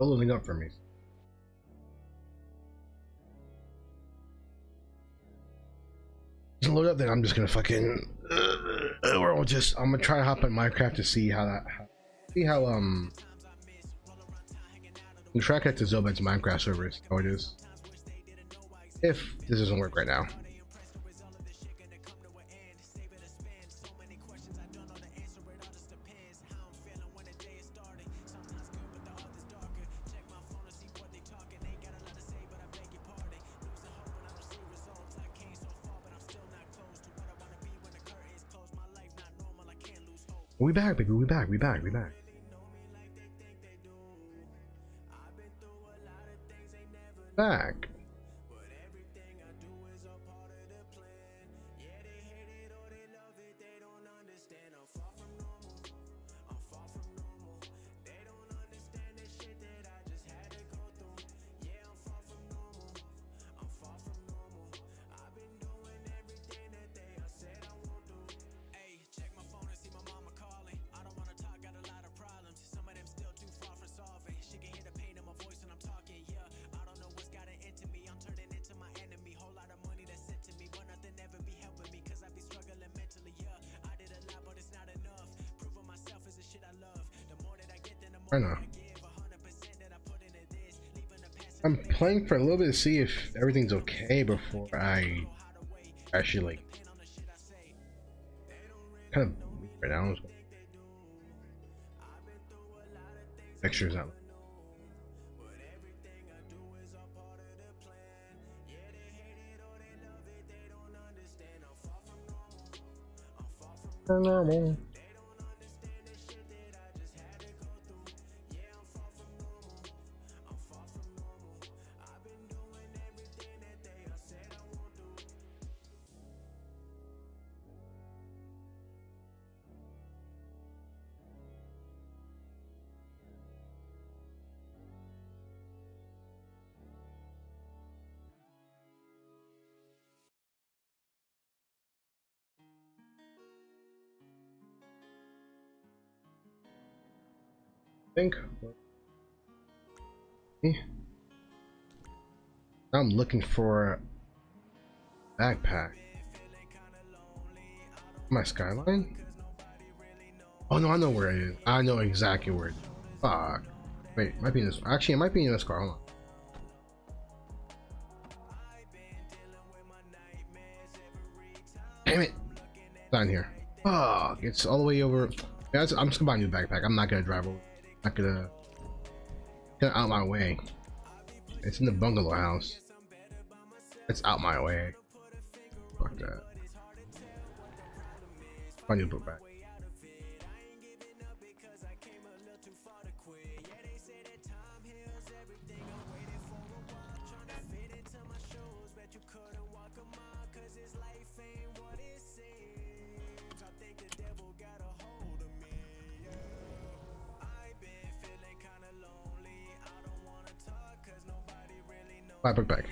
Loading up for me. Just load up, then I'm just gonna fucking or I'm gonna try to hop on Minecraft to see how track it to Zobet's Minecraft servers, how it is. If this doesn't work right now. We back, baby. We back. Back. I know. I'm playing for a little bit to see if everything's okay before I actually like kind of right now. Textures out. Normal. Think. Now I'm looking for a backpack. My skyline? Oh no, I know where it is. I know exactly where it is. Fuck. Wait, it might be in this. Actually, it might be in this car. Hold on. Damn it! It's not in here. Fuck. It's all the way over. Yeah, I'm just gonna buy a new backpack. I'm not gonna drive over. Not gonna get out my way. It's in the bungalow house. It's out my way. Fuck that. I need to put back. I put back.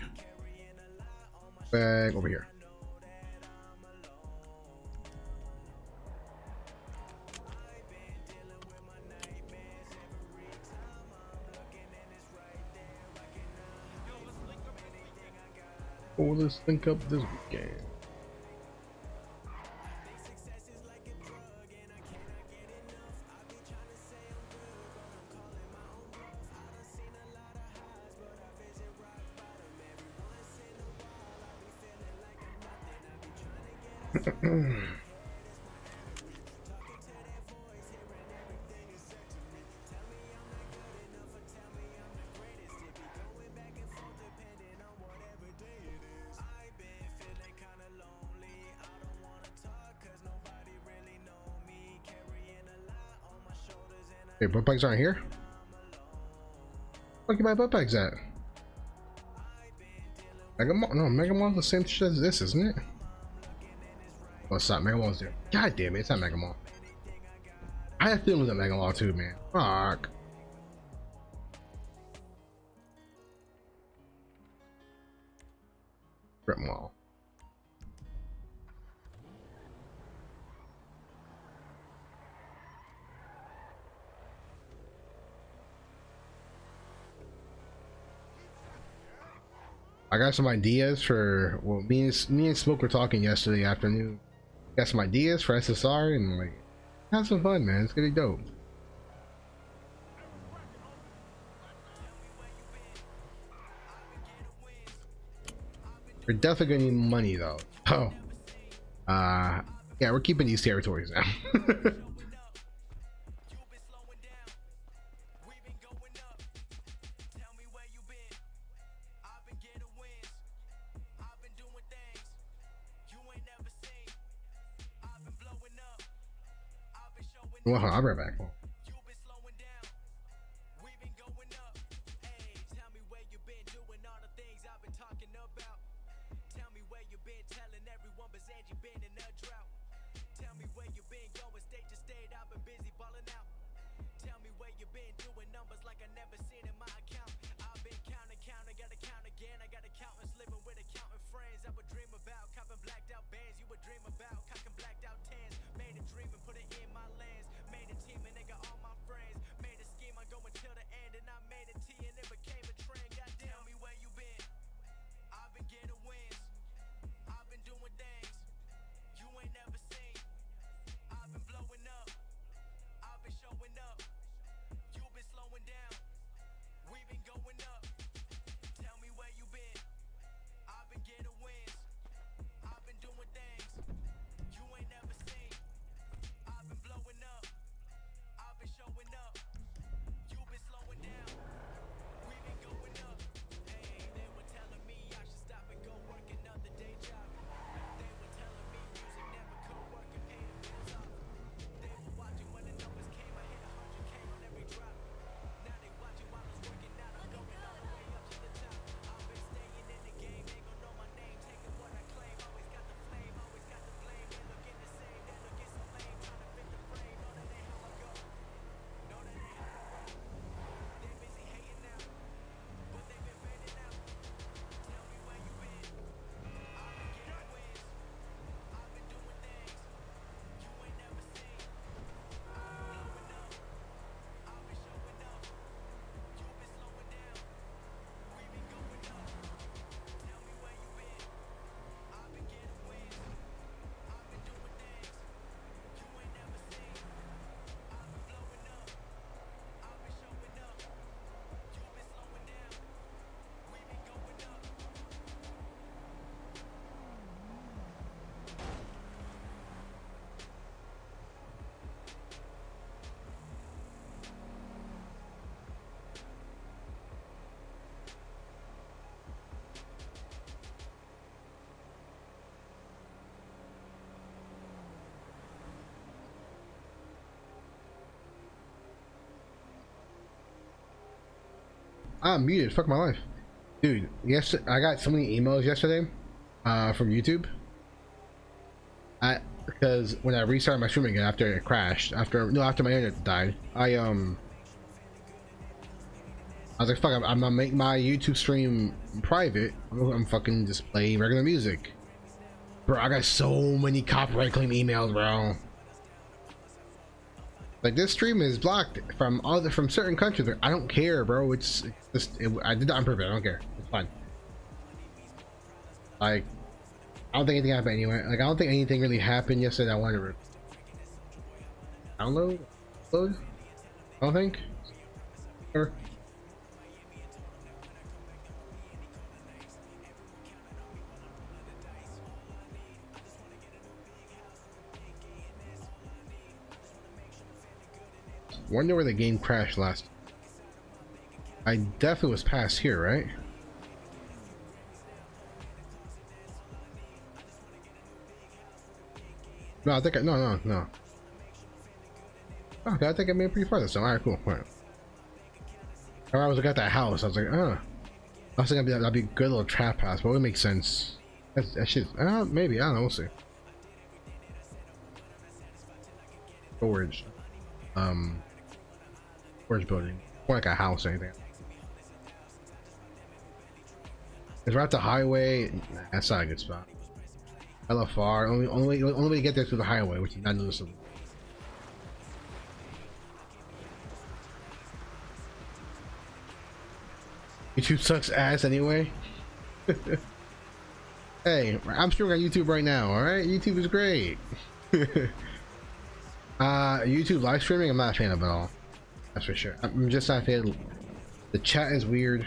Bag over here. Oh, let's link up this weekend. Hey, butt bags aren't here? Where are my butt bags at? Megamall? No, Megamall's the same shit as this, isn't it? Oh, it's not. Megamall's there. God damn it, it's not Megamall. I have feelings at Megamall too, man. Fuck. Rip Mall. I got some ideas for, well, me and Smoke were talking yesterday afternoon. Got some ideas for SSR and like have some fun, man. It's gonna be dope. We're definitely gonna need money though. Oh, yeah, we're keeping these territories now. Well, I'll be right back. I'm muted. Fuck my life, dude. Yes, I got so many emails yesterday, from YouTube. Because when I restarted my stream again after it crashed, after my internet died, I was like, fuck, I'm gonna make my YouTube stream private. I'm fucking just playing regular music, bro. I got so many copyright claim emails, bro. Like, this stream is blocked from certain countries. I don't care, bro. It's just I did that on purpose. I don't care. It's fine. Like, I don't think anything happened anyway. Like, I don't think anything really happened yesterday. I wanted to download. I don't think. Or wonder where the game crashed last. I definitely was past here, right? No, I think no. Okay, I think I made it pretty far this time. All right, cool. All right. I was looking at that house. I was like, I was thinking that'd be a good little trap house, but it would make sense. That shit. Maybe, I don't know. We'll see. Storage. Storage building. More like a house or anything. It's right at the highway. Nah, that's not a good spot. Hella far. Only way to get there through the highway, which is not noticeable. YouTube sucks ass anyway. Hey, I'm streaming on YouTube right now. All right, YouTube is great. YouTube live streaming, I'm not a fan of at all. That's for sure. I'm just not a fan. The chat is weird.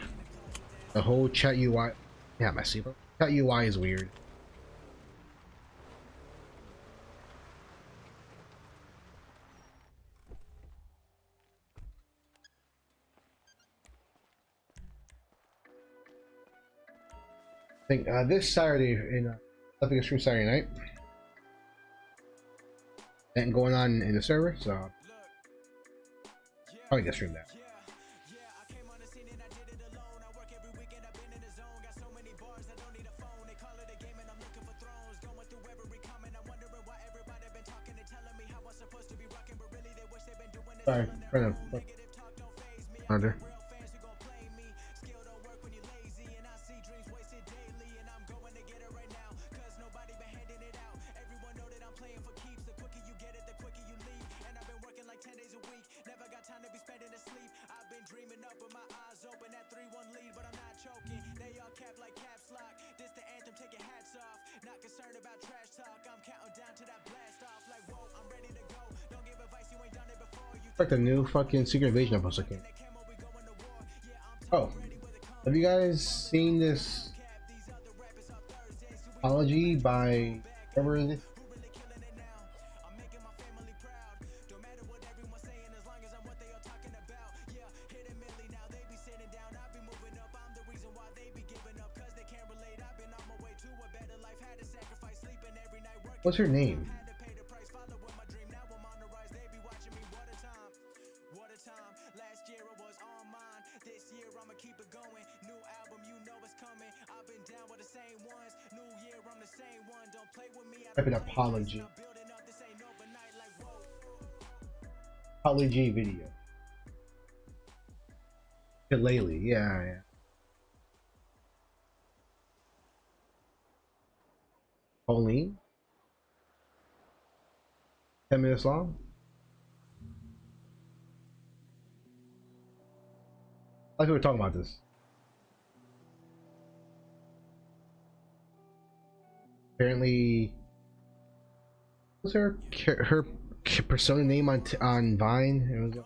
The whole chat UI. Yeah, my sleeper. Chat UI is weird. I think this Saturday in I think it's stream Saturday night. And going on in the server, so probably gonna stream that. Sorry, trying to under. Like the new fucking Secret Invasion episode came. Oh, have you guys seen this apology by whoever is it? What's her name? Type an apology. Apology video. Lately, yeah. Pauline. 10 minutes long. Like we were talking about this. Apparently, what's her persona name on Vine? It was.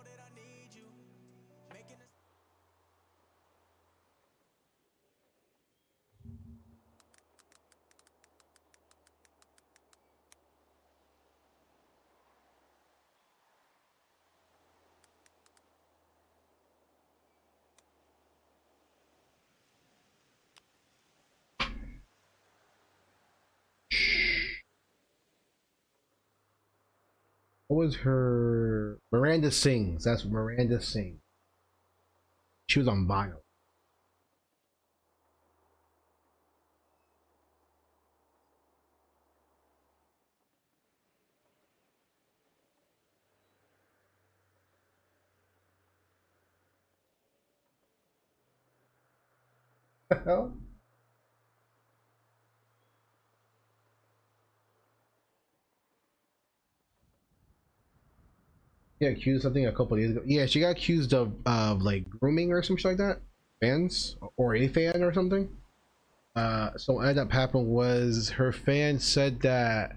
What was her? Miranda Sings. That's Miranda Sings. She was on Vine. What the hell? Yeah, accused something a couple of days ago. Yeah, she got accused of like grooming or something like that. Fans or a fan or something. So what ended up happening was her fan said that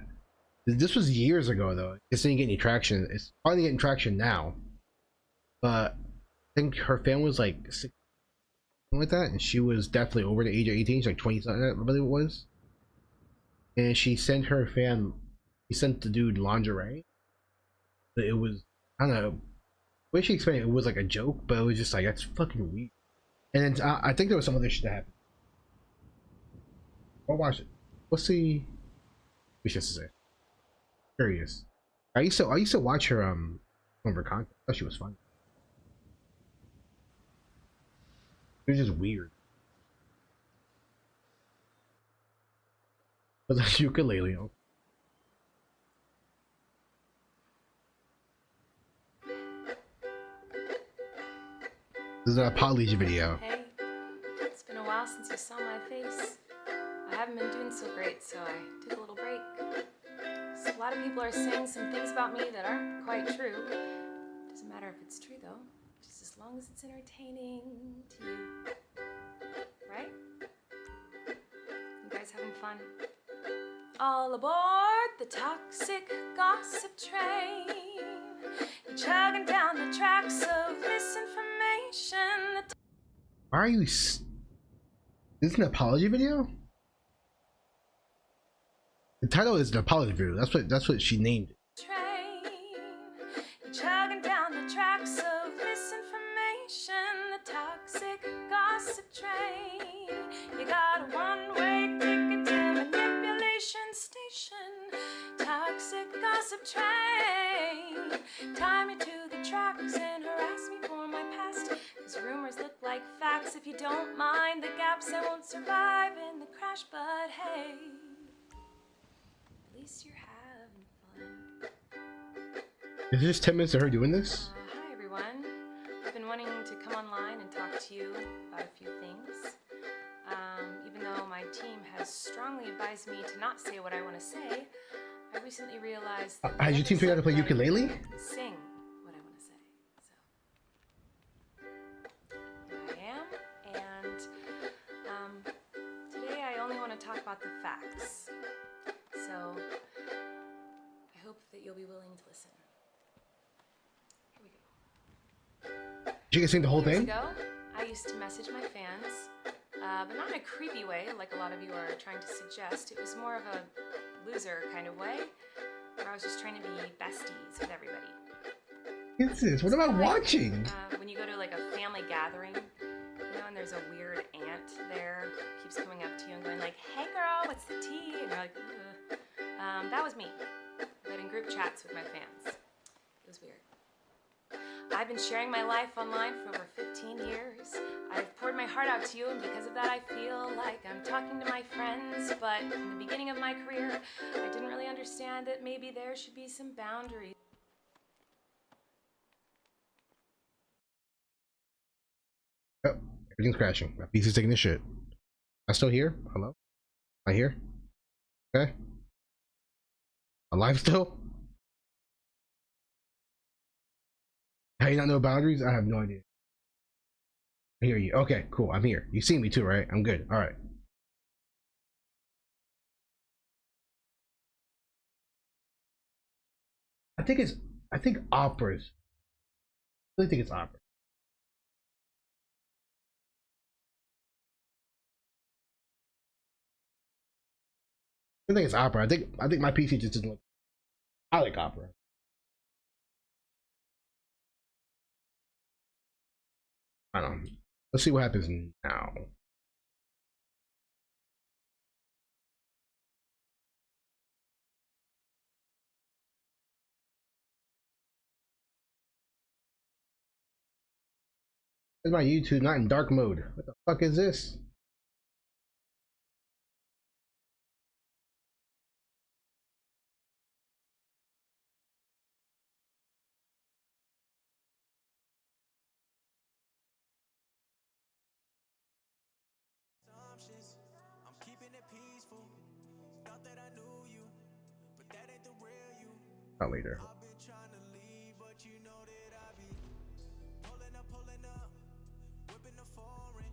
this was years ago though. It didn't get any traction. It's finally getting traction now. But I think her fan was like 16 like that, and she was definitely over the age of 18. She's like 20 something, I believe it was. And she sent her fan. He sent the dude lingerie. But it was, I don't know. The way she explained it, it was like a joke, but it was just like that's fucking weird. And then I think there was some other shit that happened. I'll watch it. We'll see. We should say. Curious. I used to watch her some of her content. I thought she was fun. It was just weird. But like ukulele. This is an apology video. Hey, it's been a while since you saw my face. I haven't been doing so great, so I took a little break. So a lot of people are saying some things about me that aren't quite true. Doesn't matter if it's true though, just as long as it's entertaining to you. Right? having fun? All aboard the toxic gossip train. You're chugging down the tracks of misinformation. Why are you? Is this an apology video? The title is an apology video. That's what she named it. You're chugging down the tracks of misinformation. The toxic gossip train. You got a one-way ticket to manipulation station. Toxic gossip train. Tie me to the tracks and harass me for my past. Cause rumors look like facts. If you don't mind the gaps, I won't survive in the crash. But hey, at least you're having fun. Is this 10 minutes of her doing this? Hi everyone. I've been wanting to come online and talk to you about a few things. Even though my team has strongly advised me to not say what I want to say, I recently realized that has your team figured out to play ukulele? Sing what I want to say. So here I am, and today I only want to talk about the facts. So I hope that you'll be willing to listen. Here we go. You can sing the whole Years thing? ago, I used to message my fans, but not in a creepy way like a lot of you are trying to suggest. It was more of a loser kind of way, where I was just trying to be besties with everybody. What's this? What am I watching? When you go to like a family gathering, you know, and there's a weird aunt there, keeps coming up to you and going like, "Hey girl, what's the tea?" And you're like, "Ugh." That was me, but in group chats with my fans. It was weird. I've been sharing my life online for over 15 years. I've poured my heart out to you, and because of that I feel like I'm talking to my friends, but in the beginning of my career, I didn't really understand that maybe there should be some boundaries. Oh, everything's crashing. My PC's taking a shit. I still here? Hello? I here? Okay. Alive still? How you not know boundaries? I have no idea. I hear you. Okay, cool. I'm here. You see me too, right? I'm good. All right. I think operas. I really think it's opera. I think it's opera. I think my PC just doesn't look. I like opera. I don't know. Let's see what happens now. It's my YouTube not in dark mode. What the fuck is this? I'm keeping it peaceful. Thought that I knew you, but that ain't the real you. Not later. I've been trying to leave, but you know that I be pulling up, whipping the foreign.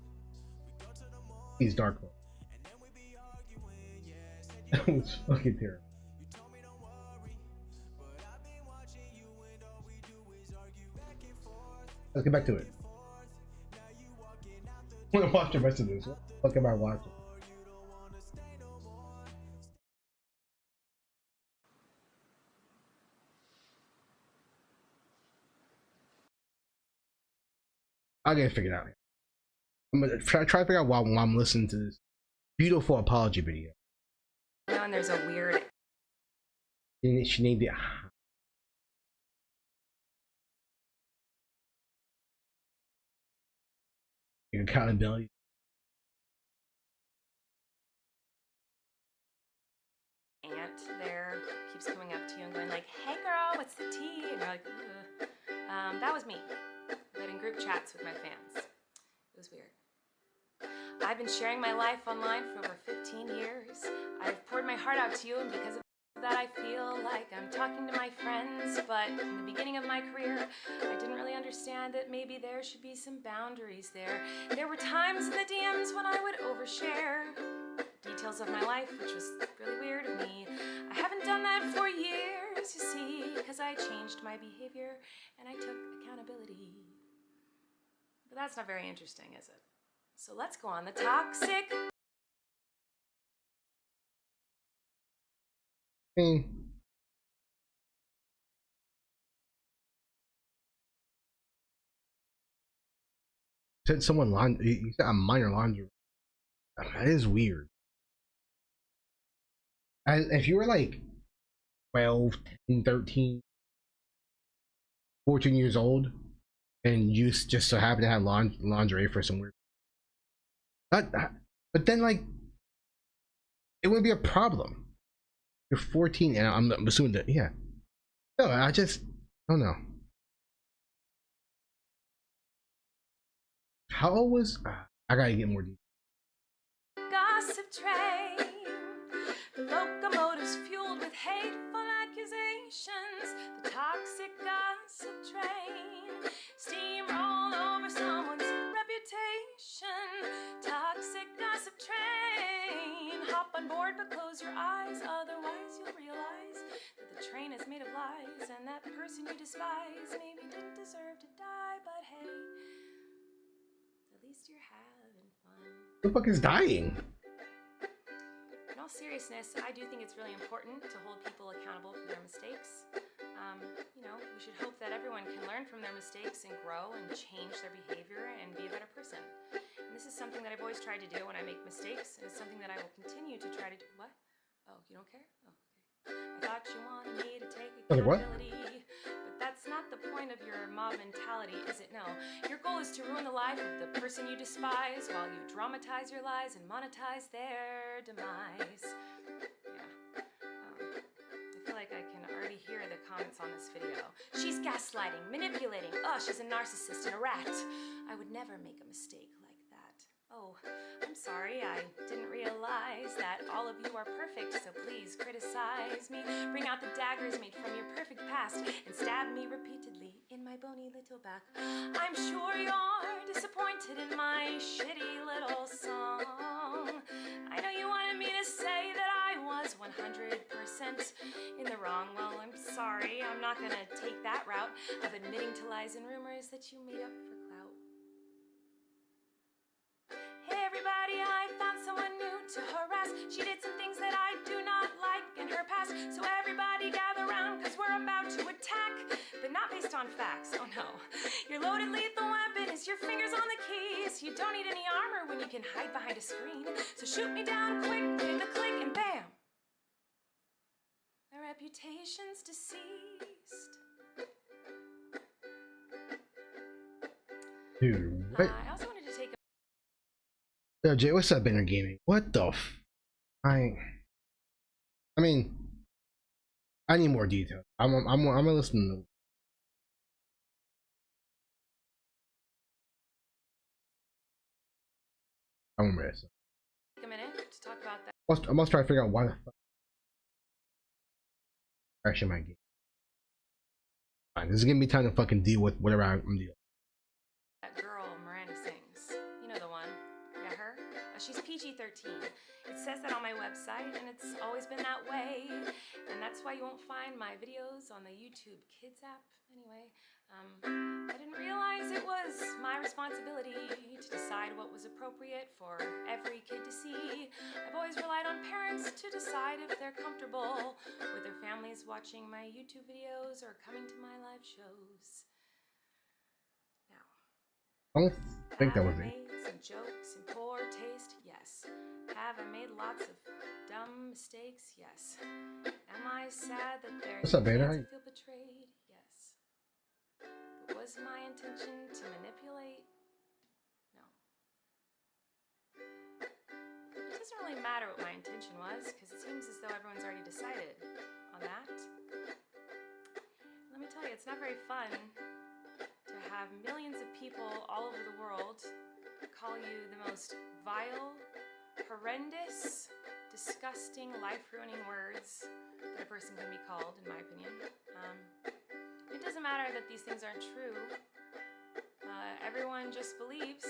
We go to the mall. He's dark mode. And then we be arguing, yeah. Said That was fucking terrible. you told me don't worry, but I've been watching you, and all we do is argue back and forth. Let's get back to it. Now you walking out the I'm gonna watch the rest of this. What the fuck am I watching? door, you don't wanna stay no more. I'll get it figured out. I'm gonna try to figure out why I'm listening to this beautiful apology video. You know, and there's a weird And she named it. Accountability. aunt there, keeps coming up to you and going like, "Hey girl, what's the tea?" And you're like, "Ugh." That was me, but in group chats with my fans. It was weird. I've been sharing my life online for over 15 years. I've poured my heart out to you, and because of that I feel like I'm talking to my friends, but in the beginning of my career, I didn't really understand that maybe there should be some boundaries there. There were times in the DMs when I would overshare, details of my life, which was really weird of me. I haven't done that for years, you see, because I changed my behavior and I took accountability. But that's not very interesting, is it? So let's go on the toxic. Said someone you said a minor laundry. That is weird. If you were like 12, 13, 14 years old, and you just so happen to have lingerie for some weird. But then, like, it wouldn't be a problem. You're 14, and I'm assuming that, yeah. No, I don't know. How old was I gotta get more details. Gossip train, the locomotives fueled with hateful accusations. The toxic gossip train, steamroll over someone's reputation. Toxic gossip train, hop on board but close your eyes, otherwise you'll realize that the train is made of lies, and that person you despise maybe didn't deserve to die, but hey, at least you're having fun. Who the fuck is dying? In all seriousness, I do think it's really important to hold people accountable for their mistakes. You know, we should hope that everyone can learn from their mistakes and grow and change their behavior and be a better person. And this is something that I've always tried to do when I make mistakes, and it's something that I will continue to try to do. What? Oh, you don't care? Oh, okay. I thought you wanted me to take accountability, but that's not the point of your mob mentality, is it? No. Your goal is to ruin the life of the person you despise while you dramatize your lies and monetize their demise. Yeah. I feel like I can already hear the comments on this video. She's gaslighting, manipulating. Oh, she's a narcissist and a rat. I would never make a mistake like that. Oh, I'm sorry, I didn't realize that all of you are perfect, so please criticize me. Bring out the daggers made from your perfect past and stab me repeatedly in my bony little back. I'm sure you're disappointed in my shitty little song. I know you wanted me to say that I was 100% in the wrong. Well, I'm sorry, I'm not gonna take that route of admitting to lies and rumors that you made up for clout. Hey everybody, I found someone new to harass. She did some things that I do not like in her past. So everybody gather round, cause we're about to attack. But not based on facts, oh no. Your loaded lethal weapon is your fingers on the keys. You don't need any armor when you can hide behind a screen. So shoot me down quick, hit the click and bam! My reputation's deceased. Dude, what? I also wanted to take a Yo, Jay, what's up, Banner Gaming? What the I mean, I need more detail. I'm gonna listen to. I'm gonna take a minute to talk about that. I must try to figure out why the fuck actually my game. Fine, this is gonna be time to fucking deal with whatever I'm dealing. That girl Miranda sings. You know the one. Yeah, her? She's PG-13. It says that on my website, and it's always been that way. And that's why you won't find my videos on the YouTube Kids app. Anyway, I didn't realize it was my responsibility to decide what was appropriate for every kid to see. I've always relied on parents to decide if they're comfortable with their families watching my YouTube videos or coming to my live shows. Now, I don't think that was it. made some jokes in poor taste? Yes. Have I made lots of dumb mistakes? Yes. Am I sad that there's What's up, Beta? feel betrayed? Yes. But was my intention to manipulate? No. It doesn't really matter what my intention was, because it seems as though everyone's already decided on that. Let me tell you, it's not very fun to have millions of people all over the world call you the most vile, horrendous, disgusting, life-ruining words that a person can be called, in my opinion. It doesn't matter that these things aren't true. Everyone just believes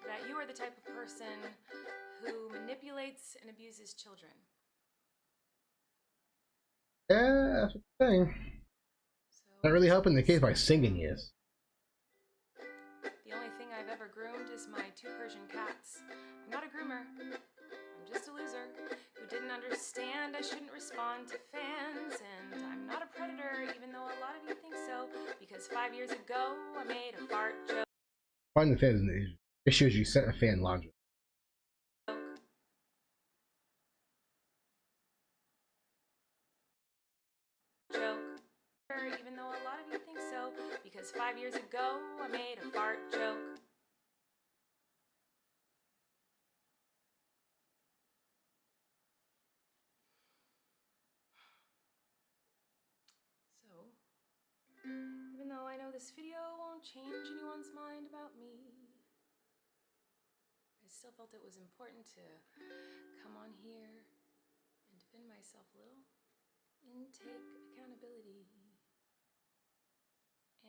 that you are the type of person who manipulates and abuses children. Yeah, that's the thing. So Not really helping the case by singing, yes. the only thing I've ever groomed is my 2 Persian cats. I'm not a groomer. I'm just a loser who didn't understand I shouldn't respond to fans. And I'm not a predator, even though a lot of you think so, because 5 years ago I made a fart joke. Finding the fans is the issue is you sent a fan logic. Even though a lot of you think so, because 5 years ago I made a fart joke. So, even though I know this video won't change anyone's mind about me, I still felt it was important to come on here and defend myself a little and take accountability.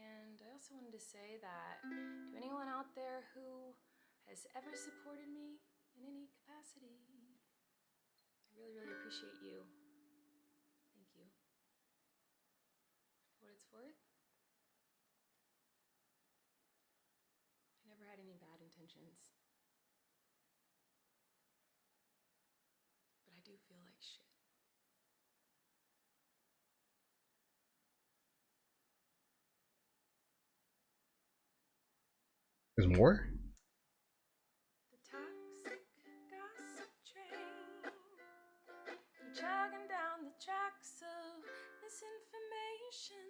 And I also wanted to say that to anyone out there who has ever supported me in any capacity, I really, really appreciate you. Thank you. For what it's worth, I never had any bad intentions. But I do feel like shit. There's more? The toxic gossip train, chugging down the tracks of misinformation.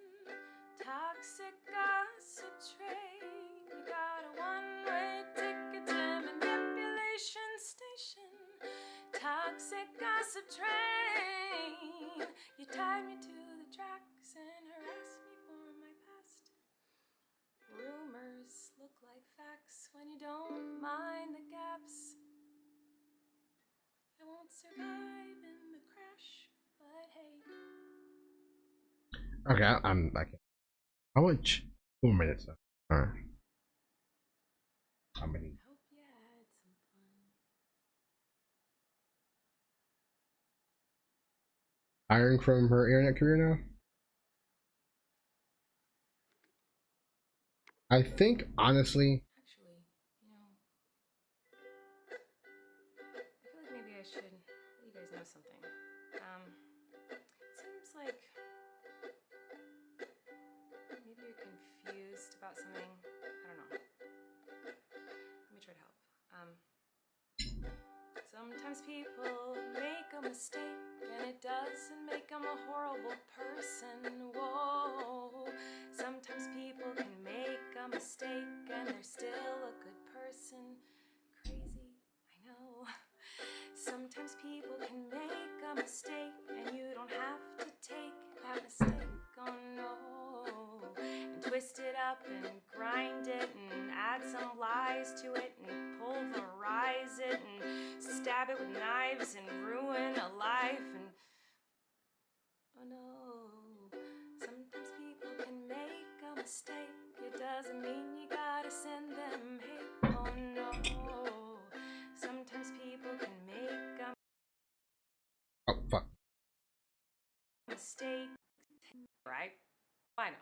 Toxic gossip train, you got a one-way ticket to manipulation station. Toxic gossip train, you tied me to the tracks and harassed me for my past. Rumors look like facts when you don't mind the gaps. I won't survive in the crash, but hey. Okay, I'm back. How much? 2 more minutes. Alright. How many? Hope you had some fun. Hiring from her internet career now? I think, honestly, Actually, I feel like maybe I should let you guys know something. It seems like maybe you're confused about something. I don't know. Let me try to help. Sometimes people make a mistake and it doesn't make them a horrible person. Whoa. Sometimes people can make a mistake and they're still a good person. Crazy, I know. Sometimes people can make a mistake and you don't have to take that mistake. Oh no. And twist it up and grind it and add some lies to it and pulverize it and stab it with knives and ruin a life. And oh no. Sometimes people can make a mistake. It doesn't mean you gotta send them hate. Oh no. Sometimes people can make a oh fuck. mistake. Right? I know.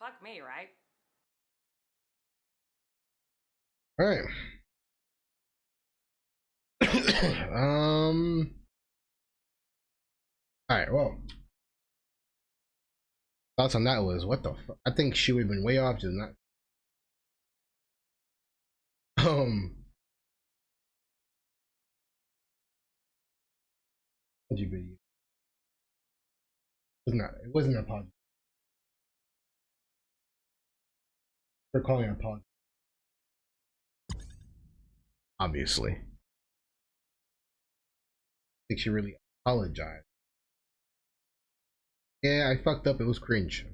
Fuck me, right? Alright. Alright, well. Thoughts on that was what the fuck? I think she would have been way off, just not. LGBT. It wasn't an apology. We're calling it an apology. Obviously. I think she really apologized. Yeah, I fucked up. It was cringe.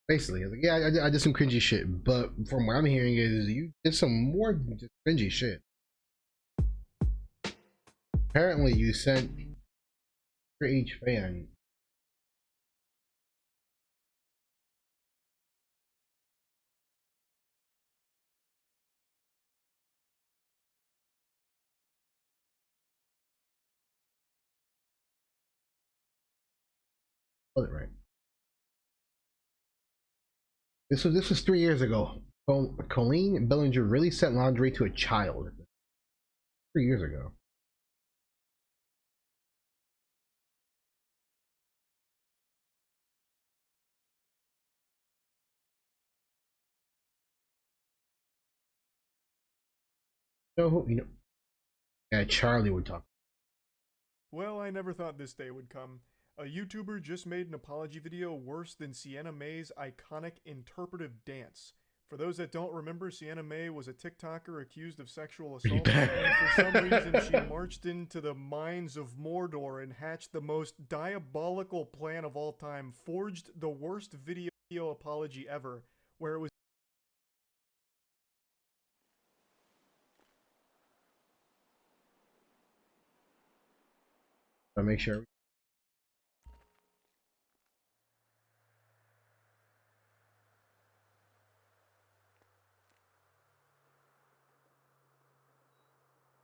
Basically, I was like, yeah, I did some cringy shit, but from what I'm hearing is you did some more just cringy shit. Apparently, you sent for each fan Spelled it right. This was 3 years ago. Colleen Bellinger really sent laundry to a child. 3 years ago. You know, yeah, Charlie would talk. Well, I never thought this day would come. A YouTuber just made an apology video worse than Sienna May's iconic interpretive dance. For those that don't remember, Sienna May was a TikToker accused of sexual assault, and for some reason she marched into the mines of Mordor and hatched the most diabolical plan of all time, forged the worst video apology ever, where it was I make sure.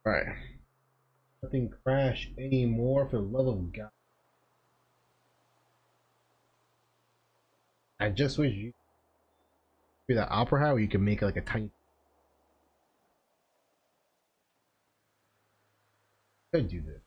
All right. Nothing crash anymore for the love of God. I just wish you could do that opera hat where you can make like a tiny. Could do this.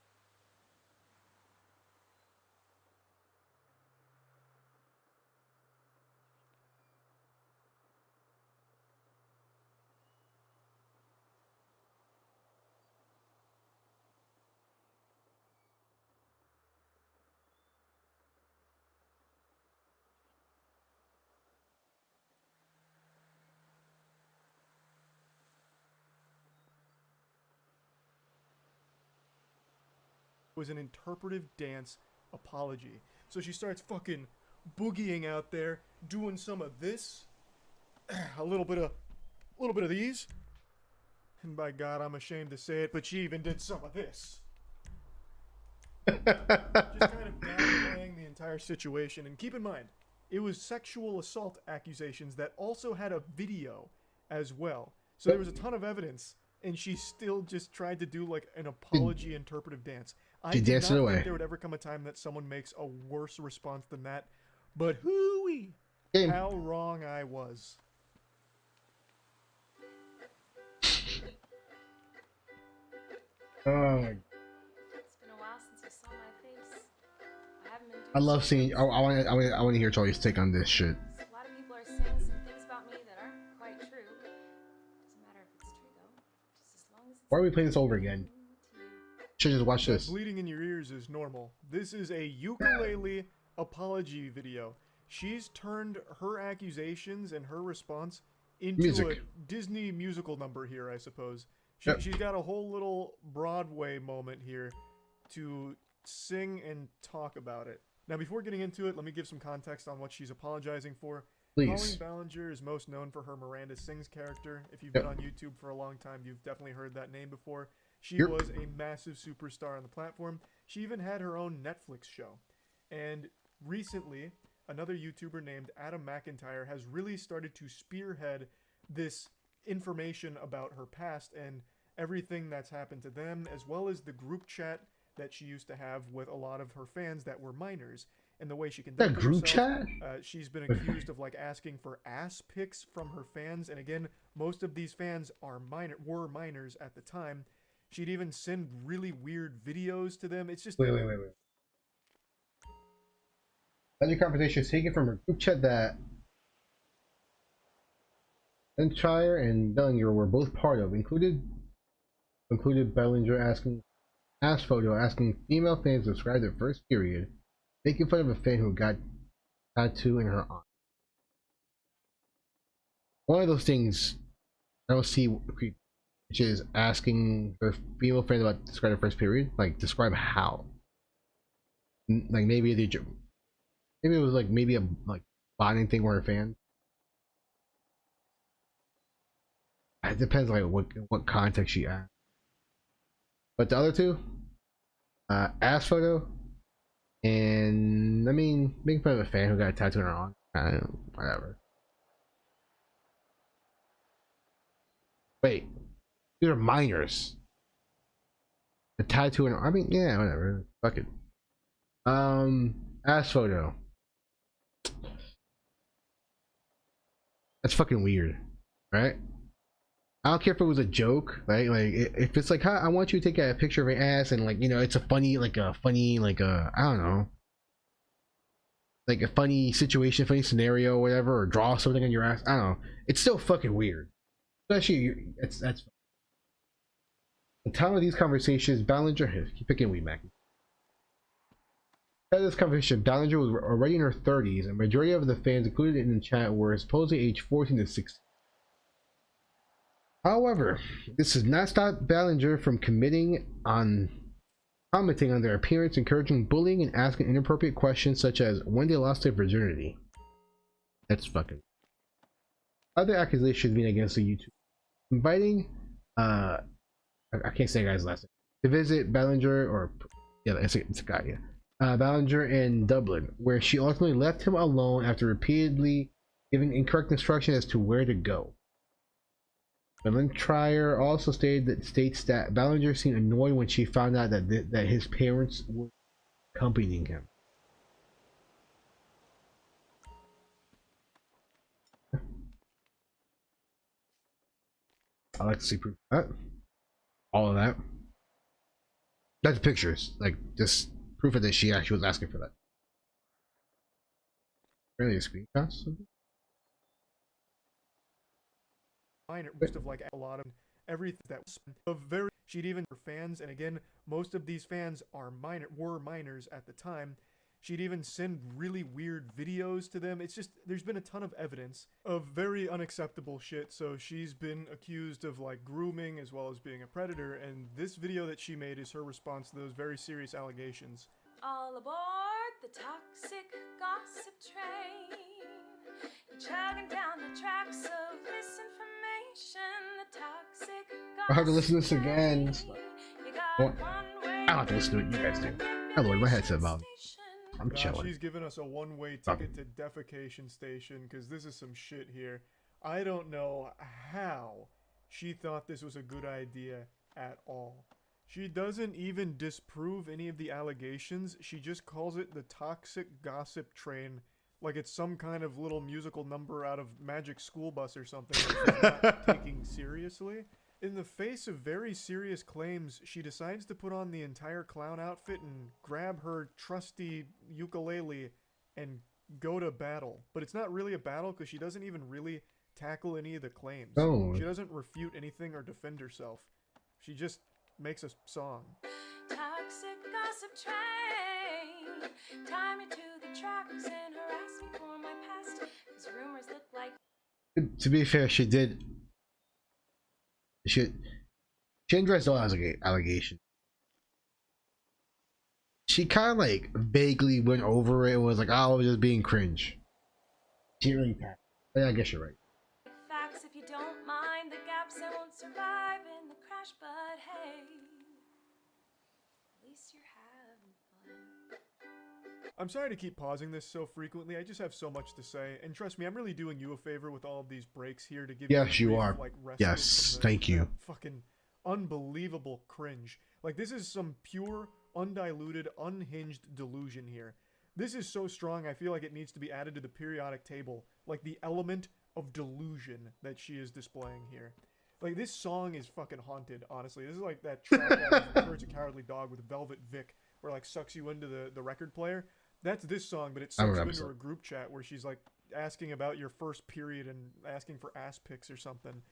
an interpretive dance apology. So she starts fucking boogieing out there, doing some of this, a little bit of these, and by God, I'm ashamed to say it, but she even did some of this. Just kind of downplaying the entire situation. And keep in mind, it was sexual assault accusations that also had a video as well. So there was a ton of evidence, and she still just tried to do like an apology interpretive dance. I did not think there would ever come a time that someone makes a worse response than that. But hooey, how wrong I was. Oh, It's been a while since you saw my face. I haven't been doing I love so seeing. great. I want to hear Charlie's take on this shit. A lot of people are saying some things about me that aren't quite true. Doesn't matter if it's true though. Just as long as it's Why are we playing this over again? to you. Should just watch this. Bleeding in your ears is normal. This is a ukulele apology video. She's turned her accusations and her response into a Disney musical number here, I suppose. She's got a whole little Broadway moment here to sing and talk about it. Now, before getting into it, let me give some context on what she's apologizing for. Please. Colleen Ballinger is most known for her Miranda Sings character. If you've been on YouTube for a long time, you've definitely heard that name before. She was a massive superstar on the platform. She even had her own Netflix show. And recently, another YouTuber named Adam McIntyre has really started to spearhead this information about her past and everything that's happened to them, as well as the group chat that she used to have with a lot of her fans that were minors. And the way she conducted herself, she's been accused of like asking for ass pics from her fans. And again, most of these fans were minors at the time. She'd even send really weird videos to them. It's just wait. Another conversation is taken from a group chat that Entire and Bellinger were both part of, included Bellinger asking female fans to describe their first period, making fun of a fan who got tattoo in her arm. One of those things I don't see, which is asking the female fans about describe their first period, like describe how. Like maybe it was like maybe a bonding thing with her fans. It depends like what context she asked. But the other two, ass photo, and I mean, making fun of a fan who got a tattoo on her arm. I don't know, whatever. Wait, these are minors. The tattoo on her, I mean, yeah, whatever. Fuck it. Ass photo. That's fucking weird, right? I don't care if it was a joke, right? Like if it's like, "Hi, I want you to take a picture of your ass," and like, you know, it's a funny, like a funny, like a, I don't know, like a funny situation, funny scenario, whatever, or draw something on your ass. I don't know. It's still fucking weird. Especially, that's the time of these conversations. Ballinger, keep picking we, Mackey. At this conversation, Ballinger was already in her 30s, and majority of the fans included in the chat were supposedly aged 14 to 16. However, this does not stop Ballinger from commenting on their appearance, encouraging bullying, and asking inappropriate questions such as when they lost their virginity. That's fucking. Other accusations being against the YouTube, inviting I can't say a guy's last name, to visit Ballinger, or yeah, it's a guy, yeah. Ballinger in Dublin, where she ultimately left him alone after repeatedly giving incorrect instructions as to where to go. Lynn Trier also states that Ballinger seemed annoyed when she found out that his parents were accompanying him. I like to see proof of that. All of that. That's pictures, like just proof of that she actually was asking for that. Really a screencast? Minor, most of like a lot of everything that was of very. She'd even for fans, and again, most of these fans were minors at the time. She'd even send really weird videos to them. It's just, there's been a ton of evidence of very unacceptable shit. So she's been accused of like grooming as well as being a predator. And this video that she made is her response to those very serious allegations. All aboard the toxic gossip train. You're chugging down the tracks of misinformation. The toxic gossip I have to listen to this again. I don't have to listen to it. You guys do. I lowered my headset about. I'm chilling. She's giving us a one-way ticket to defecation station because this is some shit here. I don't know how she thought this was a good idea at all. She doesn't even disprove any of the allegations. She just calls it the toxic gossip train, like it's some kind of little musical number out of Magic School Bus or something that she's not taking seriously. In the face of very serious claims, she decides to put on the entire clown outfit and grab her trusty ukulele and go to battle. But it's not really a battle because she doesn't even really tackle any of the claims. Oh. She doesn't refute anything or defend herself. She just makes a song. Toxic gossip train. Tie me to the tracks and harass me for my past. Cause rumors look like. To be fair, she did. She addressed all allegations. She kind of like vaguely went over it and was like, "Oh, I was just being cringe." She didn't really pass. Yeah, I guess you're right. Facts, if you don't mind the gaps, I won't survive in the crash. But hey, at least you're having fun. I'm sorry to keep pausing this so frequently. I just have so much to say, and trust me, I'm really doing you a favor with all of these breaks here to give you. Yes, you brief, are. Like, respite Yes, from thank you. Fucking unbelievable cringe. Like, this is some pure, undiluted, unhinged delusion here. This is so strong, I feel like it needs to be added to the periodic table. Like, the element of delusion that she is displaying here. Like, this song is fucking haunted, honestly. This is like that track out of Courage the Cowardly Dog with Velvet Vic, where, like, sucks you into the record player. That's this song, but it sucks you into a group chat where she's, like, asking about your first period and asking for ass pics or something.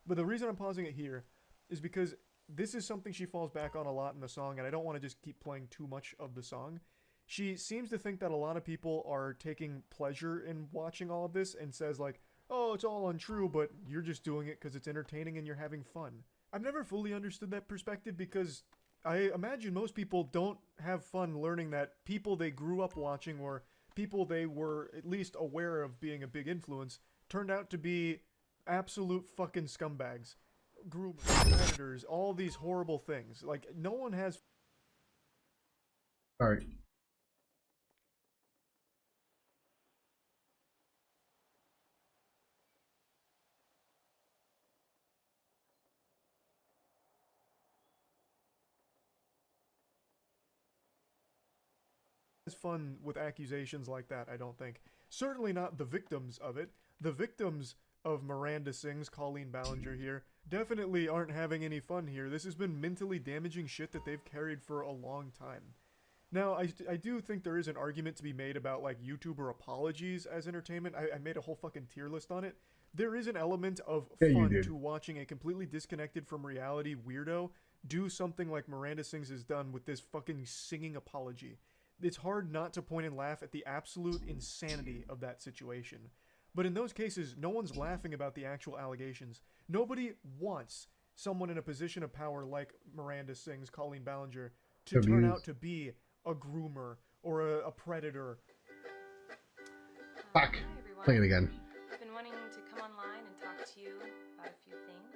But the reason I'm pausing it here is because this is something she falls back on a lot in the song, and I don't want to just keep playing too much of the song. She seems to think that a lot of people are taking pleasure in watching all of this and says, like, oh, it's all untrue, but you're just doing it because it's entertaining and you're having fun. I've never fully understood that perspective because I imagine most people don't have fun learning that people they grew up watching or people they were at least aware of being a big influence turned out to be absolute fucking scumbags. Groomers, predators, all these horrible things. Like, no one has... Alright. fun with accusations like that, I don't think. Certainly not the victims of it. The victims of Miranda Sings, Colleen Ballinger here, definitely aren't having any fun here. This has been mentally damaging shit that they've carried for a long time. Now, I do think there is an argument to be made about, like, YouTuber apologies as entertainment. I made a whole fucking tier list on it. There is an element of fun to watching a completely disconnected from reality weirdo do something like Miranda Sings has done with this fucking singing apology. It's hard not to point and laugh at the absolute insanity of that situation. But in those cases, no one's laughing about the actual allegations. Nobody wants someone in a position of power like Miranda Sings, Colleen Ballinger, to turn out to be a groomer or a predator. Fuck. Hi everyone. Play it again. I've been wanting to come online and talk to you about a few things.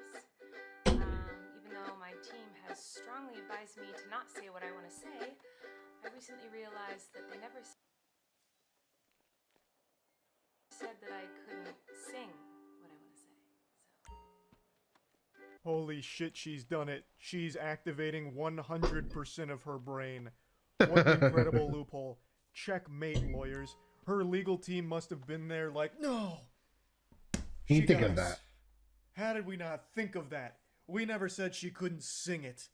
Even though my team has strongly advised me to not say what I want to say, I recently realized that they never said that I couldn't sing what I want to say. So. Holy shit, she's done it. She's activating 100% of her brain. What an incredible loophole. Checkmate, lawyers. Her legal team must have been there like, no! You think of that. How did we not think of that? We never said she couldn't sing it.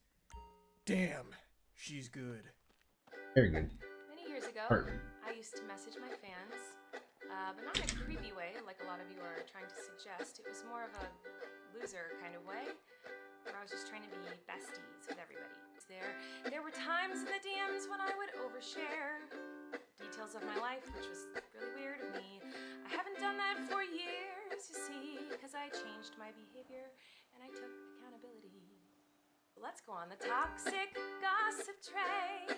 Damn, she's good. Very good. Many years ago, I used to message my fans, but not in a creepy way like a lot of you are trying to suggest. It was more of a loser kind of way, where I was just trying to be besties with everybody. There were times in the DMs when I would overshare details of my life, which was really weird of me. I haven't done that for years, you see, because I changed my behavior and I took accountability. Let's go on the toxic gossip train.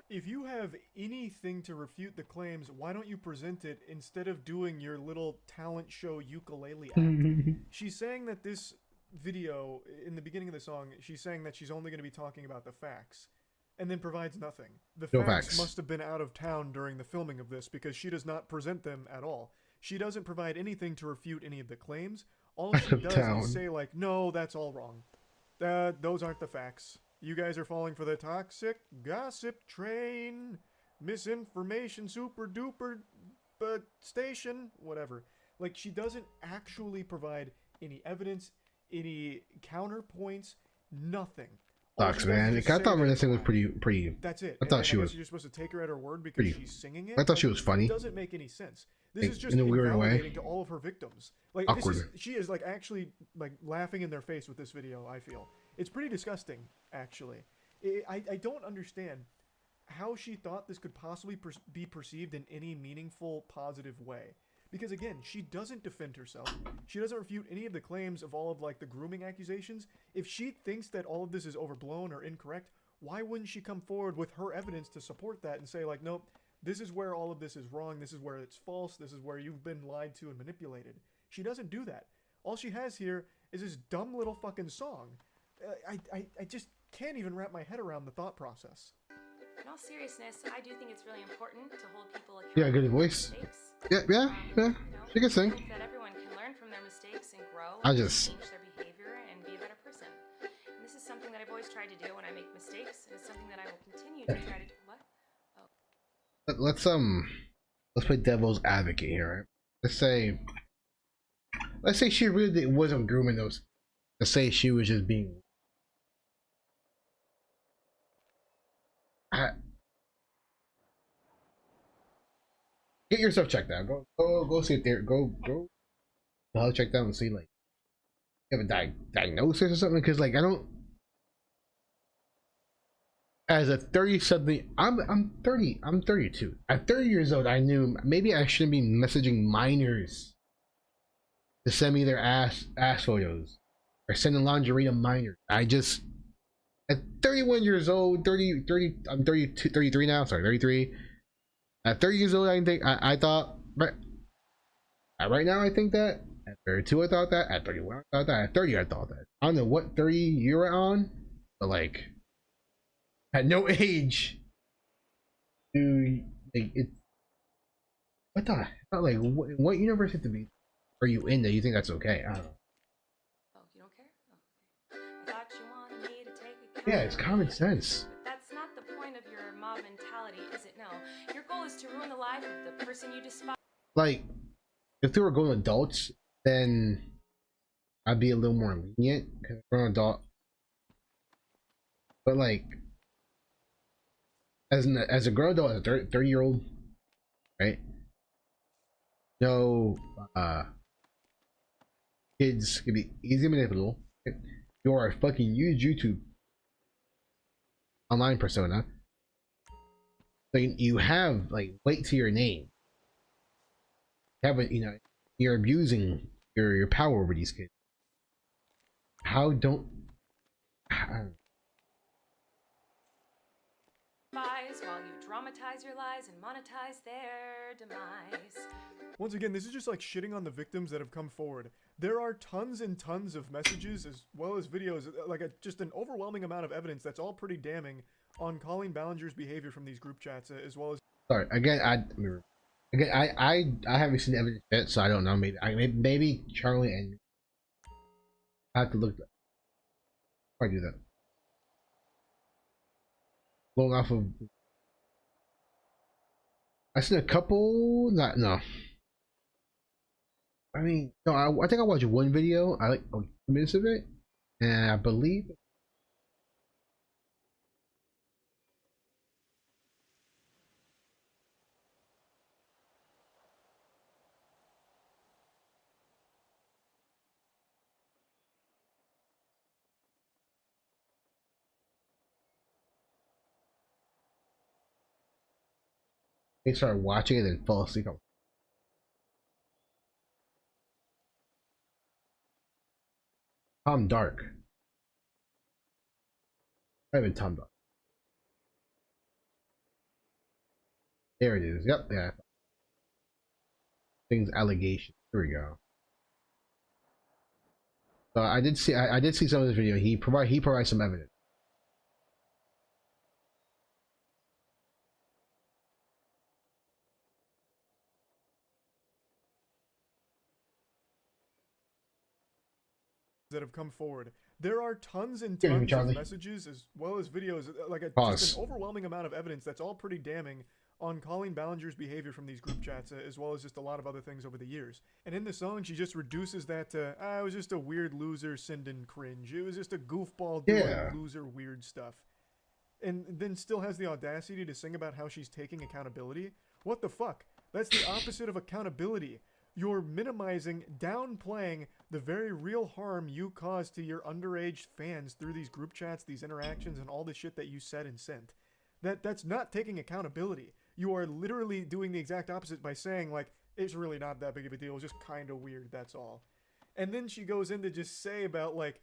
If you have anything to refute the claims, why don't you present it instead of doing your little talent show ukulele act? She's saying that this video, in the beginning of the song, she's saying that she's only going to be talking about the facts, and then provides nothing. The facts must have been out of town during the filming of this, because she does not present them at all. She doesn't provide anything to refute any of the claims. All she does is say, like, no, that's all wrong. Those aren't the facts. You guys are falling for the toxic gossip train. Misinformation super duper station. Whatever. Like, she doesn't actually provide any evidence, any counterpoints, nothing. Sucks, man. I thought Vanessa was pretty. That's it. I thought she was. You're supposed to take her at her word because she's singing it. I thought she was funny. It doesn't make any sense. This is just in a weird way invalidating to all of her victims. Like, she is like actually like laughing in their face with this video. I feel it's pretty disgusting, actually. I don't understand how she thought this could possibly be perceived in any meaningful, positive way. Because again, she doesn't defend herself. She doesn't refute any of the claims of all of like the grooming accusations. If she thinks that all of this is overblown or incorrect, why wouldn't she come forward with her evidence to support that and say like, nope, this is where all of this is wrong. This is where it's false. This is where you've been lied to and manipulated. She doesn't do that. All she has here is this dumb little fucking song. I just can't even wrap my head around the thought process. In all seriousness, I do think it's really important to hold people accountable. Yeah, good voice. Yeah. She can sing. I think that everyone can learn from their mistakes and grow I and just change their behavior and be a better person. And this is something that I've always tried to do when I make mistakes, and it's something that I will continue to try to do. What? Oh. Let's play devil's advocate here, right? Let's say she really wasn't grooming those. Let's say she was just being. Get yourself checked out. Go see it there. Go. I'll check out and see like you have a diagnosis or something. Because like I don't. As a 30-something, I'm 30. I'm 32. At 30 years old, I knew maybe I shouldn't be messaging minors to send me their ass photos or sending lingerie to minors. I just at 31 years old, 30. I'm 32, 33 now. Sorry, 33. At 30 years old, I thought right now I think that. At 32, I thought that. At 31, I thought that. At 30, I thought that. I don't know what 30 you're on, but like. At no age do like it. What the? Like what university are you in that you think that's okay? I don't know. Oh, you don't care? Oh, okay. I thought you wanted me to take Yeah, it's common sense. But that's not the point of your mob mentality, is it? No. Your goal is to ruin the life of the person you despise. Like, if they were grown adults, then I'd be a little more lenient because they're an adult. But like, as a grown adult, as a 30-year-old, right? No, kids can be easily manipulable. You are a fucking huge YouTube online persona. So you have like weight to your name. You have a, you're abusing your power over these kids. How don't While you dramatize your lies and monetize their demise. Once again, this is just like shitting on the victims that have come forward. There are tons and tons of messages as well as videos, like just an overwhelming amount of evidence that's all pretty damning on Colleen Ballinger's behavior from these group chats, as well as. Sorry, I haven't seen the evidence yet, so I don't know. Maybe Charlie and I have to look. I do that. Going off of, I seen a couple. No. I mean, no. I think I watched one video. I like 2 minutes of it, and I believe. They started watching it and fall asleep. Tom Dark. I haven't Tom Dark. There it is. Yep. Yeah. Things allegation. Here we go. So I did see some of this video. He provides some evidence. That have come forward. There are tons and tons of messages as well as videos, like just an overwhelming amount of evidence that's all pretty damning on Colleen Ballinger's behavior from these group chats, as well as just a lot of other things over the years. And in the song, she just reduces that to, it was just a weird loser sending cringe. It was just a goofball doing loser weird stuff. And then still has the audacity to sing about how she's taking accountability. What the fuck? That's the opposite of accountability. You're minimizing, downplaying the very real harm you caused to your underage fans through these group chats, these interactions, and all the shit that you said and sent. That's not taking accountability. You are literally doing the exact opposite by saying, like, it's really not that big of a deal, it's just kind of weird, that's all. And then she goes in to just say about, like,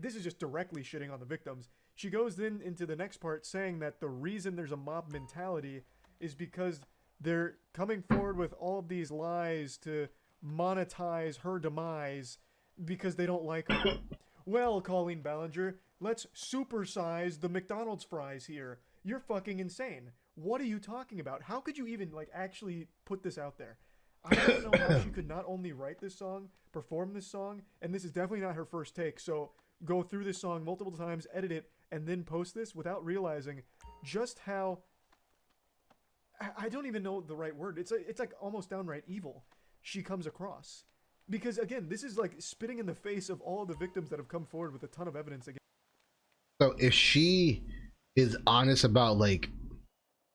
this is just directly shitting on the victims. She goes then into the next part saying that the reason there's a mob mentality is because they're coming forward with all of these lies to monetize her demise because they don't like her. Well, Colleen Ballinger, let's supersize the McDonald's fries here. You're fucking insane. What are you talking about? How could you even, like, actually put this out there? I don't know how she could not only write this song, perform this song, and this is definitely not her first take, so go through this song multiple times, edit it, and then post this without realizing just how... I don't even know the right word. It's like almost downright evil she comes across. Because, again, this is like spitting in the face of all of the victims that have come forward with a ton of evidence against. So if she is honest about, like,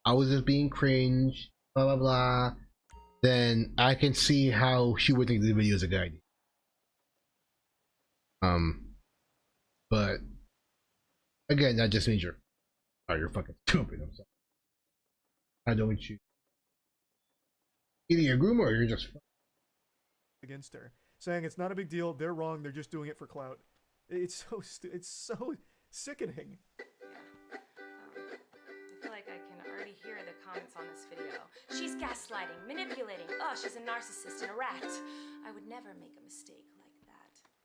I was just being cringe, blah, blah, blah, then I can see how she would think the video is a good idea. But, again, that just means you're fucking stupid. I'm sorry. I don't want you. Either you're a groomer or you're just against her, saying it's not a big deal, they're wrong, they're just doing it for clout. It's so sickening. Yeah. I feel like I can already hear the comments on this video. She's gaslighting, manipulating. Oh, she's a narcissist and a rat. I would never make a mistake like that.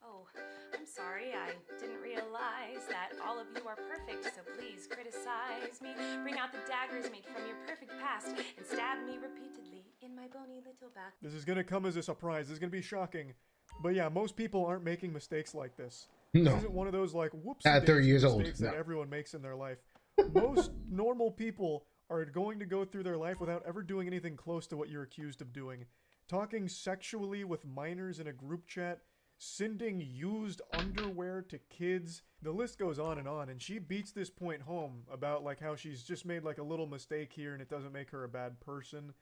Oh, I'm sorry, I didn't realize that all of you are perfect, so please criticize me. Bring out the daggers made from your perfect past and stab me repeatedly in my bony little back. This is gonna come as a surprise. This is gonna be shocking. But yeah, most people aren't making mistakes like this. No. This isn't one of those, like, whoops, at 30 years old. mistakes that everyone makes in their life. Most normal people are going to go through their life without ever doing anything close to what you're accused of doing. Talking sexually with minors in a group chat, sending used underwear to kids. The list goes on, and she beats this point home about like how she's just made like a little mistake here and it doesn't make her a bad person.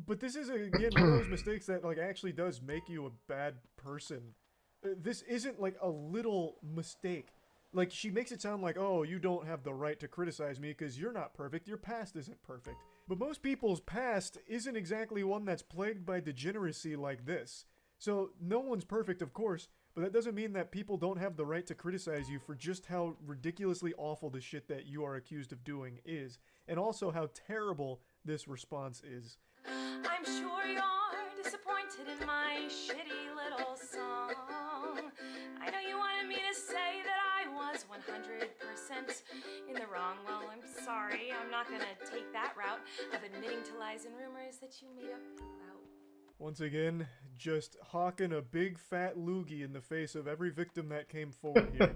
But this is, again, one of those mistakes that like actually does make you a bad person. This isn't like a little mistake. Like, she makes it sound like, oh, you don't have the right to criticize me because you're not perfect, your past isn't perfect. But most people's past isn't exactly one that's plagued by degeneracy like this. So, no one's perfect, of course, but that doesn't mean that people don't have the right to criticize you for just how ridiculously awful the shit that you are accused of doing is, and also how terrible this response is. I'm sure you're disappointed in my shitty little song. I know you wanted me to say that I was 100% in the wrong. Well, I'm sorry. I'm not gonna take that route of admitting to lies and rumors that you made up about. Once again, just hawking a big fat loogie in the face of every victim that came forward here.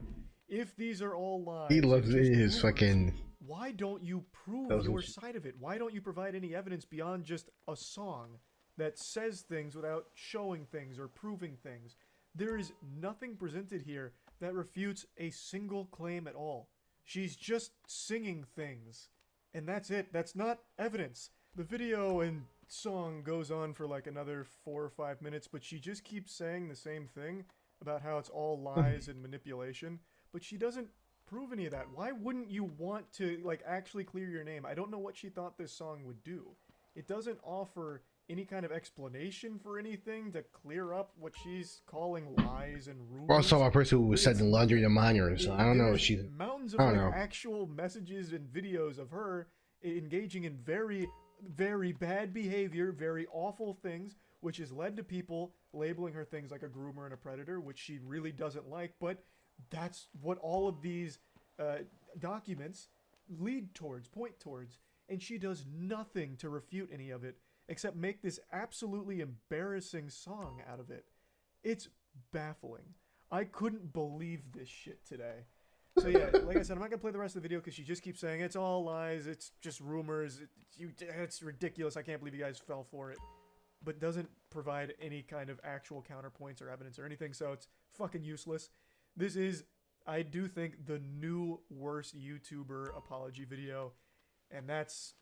If these are all lies, He loves and just his fucking. why don't you prove your side of it? Why don't you provide any evidence beyond just a song that says things without showing things or proving things? There is nothing presented here that refutes a single claim at all. She's just singing things. And that's it. That's not evidence. The video and song goes on for like another 4 or 5 minutes, but she just keeps saying the same thing about how it's all lies and manipulation, but she doesn't prove any of that. Why wouldn't you want to like actually clear your name? I don't know what she thought this song would do. It doesn't offer any kind of explanation for anything to clear up what she's calling lies and rumors. Also, a person who was sending laundry to minors. So I don't know if she's. Mountains of like, actual messages and videos of her engaging in very, very bad behavior, very awful things, which has led to people labeling her things like a groomer and a predator, which she really doesn't like. But that's what all of these documents lead towards, point towards, and she does nothing to refute any of it except make this absolutely embarrassing song out of it. It's baffling. I couldn't believe this shit today. So yeah, like I said, I'm not gonna play the rest of the video because she just keeps saying it's all lies, it's just rumors, it's ridiculous, I can't believe you guys fell for it. But doesn't provide any kind of actual counterpoints or evidence or anything, so it's fucking useless. This is, I do think, the new worst YouTuber apology video, and that's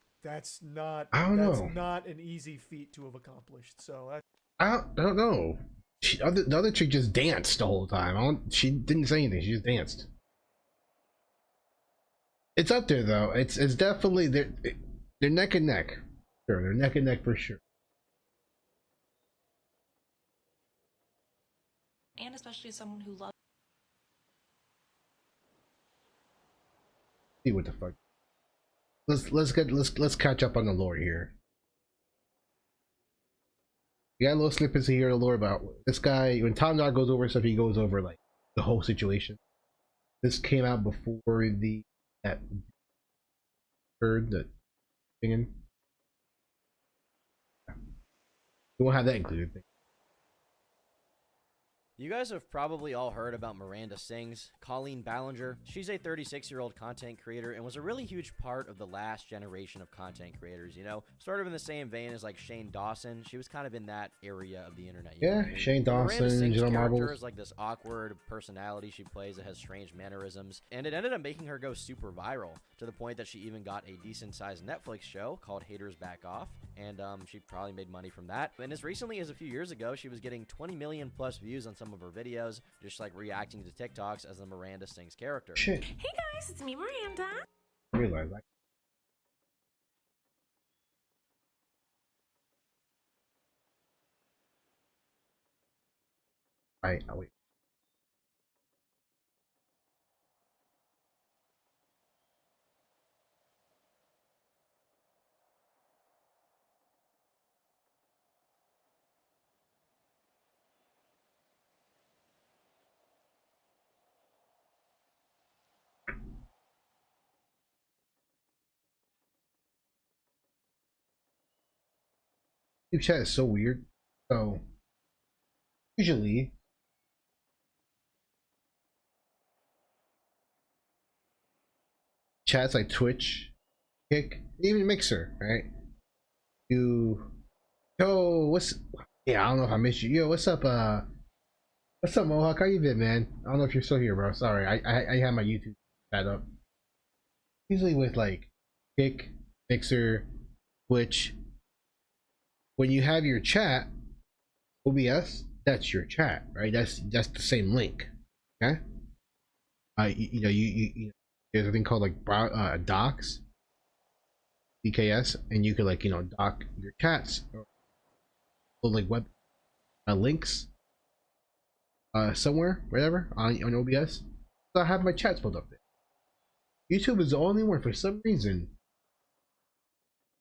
not an easy feat to have accomplished. So I don't know. The other chick just danced the whole time. She didn't say anything. She just danced. It's up there though. It's definitely they're neck and neck. Sure, they're neck and neck for sure. And especially as someone who loves. See what the fuck. Let's catch up on the lore here. We got little snippets here of the lore about this guy. When Tom Dog goes over stuff, he goes over like the whole situation. This came out before that heard the thing. We won't have that included. You guys have probably all heard about Miranda Sings, Colleen Ballinger. She's a 36-year-old content creator and was a really huge part of the last generation of content creators, you know? Sort of in the same vein as like Shane Dawson. She was kind of in that area of the internet. Yeah, Shane Dawson, Jill Marbles. Is like this awkward personality she plays that has strange mannerisms, and it ended up making her go super viral to the point that she even got a decent-sized Netflix show called Haters Back Off, and she probably made money from that. And as recently as a few years ago, she was getting 20 million plus views on some of her videos, just like reacting to TikToks as the Miranda Sings character. Shit. Hey guys, it's me, Miranda. I realize that. Alright, I'll wait. YouTube chat is so weird. So usually chats like Twitch Kick, even Mixer, right? You, yo, yeah, I don't know if I missed you. Yo, what's up, Mohawk? How you been, man? I don't know if you're still here, bro. Sorry, I have my YouTube chat up. Usually with like Kick, Mixer, Twitch, when you have your chat, OBS, that's your chat, right? That's the same link, okay? You there's a thing called like docs, DKS, and you could like doc your chats or like web links somewhere, whatever on OBS. So I have my chats pulled up there. YouTube is the only one for some reason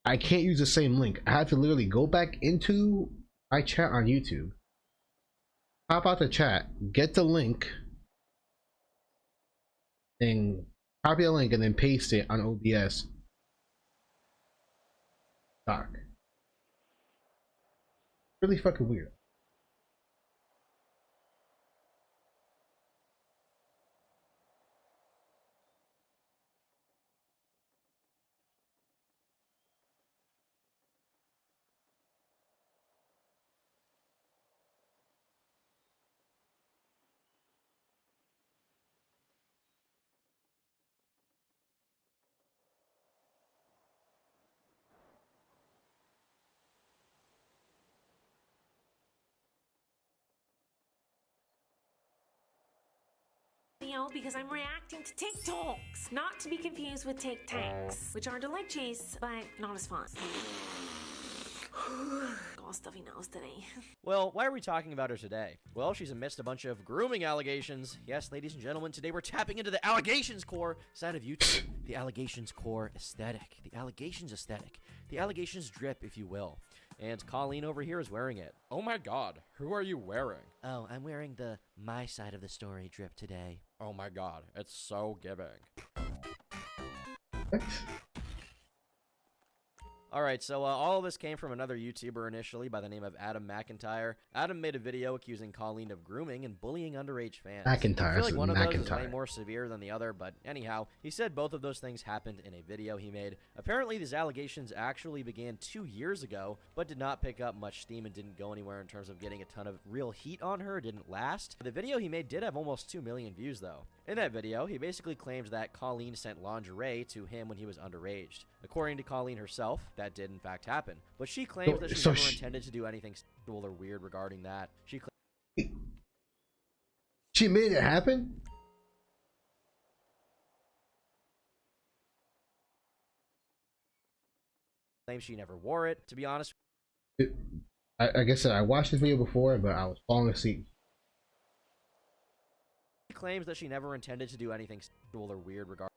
I can't use the same link. I have to literally go back into my chat on YouTube, pop out the chat, get the link, and copy the link and then paste it on OBS doc. Really fucking weird. Because I'm reacting to TikToks, not to be confused with TikToks, which are delicious, but not as fun. All stuffy nose today. Well, why are we talking about her today? Well, she's amidst a bunch of grooming allegations. Yes, ladies and gentlemen, today we're tapping into the allegations core side of YouTube. The allegations core aesthetic. The allegations aesthetic. The allegations drip, if you will. And Colleen over here is wearing it. Oh my god, who are you wearing? Oh, I'm wearing the my side of the story drip today. Oh my god, it's so giving. What? Alright, so all of this came from another YouTuber initially by the name of Adam McIntyre. Adam made a video accusing Colleen of grooming and bullying underage fans. McIntyre, I feel like one of those is McIntyre. way more severe than the other, but anyhow, he said both of those things happened in a video he made. Apparently, these allegations actually began 2 years ago, but did not pick up much steam and didn't go anywhere in terms of getting a ton of real heat on her. It didn't last. The video he made did have almost 2 million views, though. In that video, he basically claims that Colleen sent lingerie to him when he was underage. According to Colleen herself, that did in fact happen, but she claims that she never intended to do anything sexual or weird regarding that. She made it happen? Claims she never wore it, to be honest. Like I said, I watched this video before, but I was falling asleep. She claims that she never intended to do anything sexual or weird regarding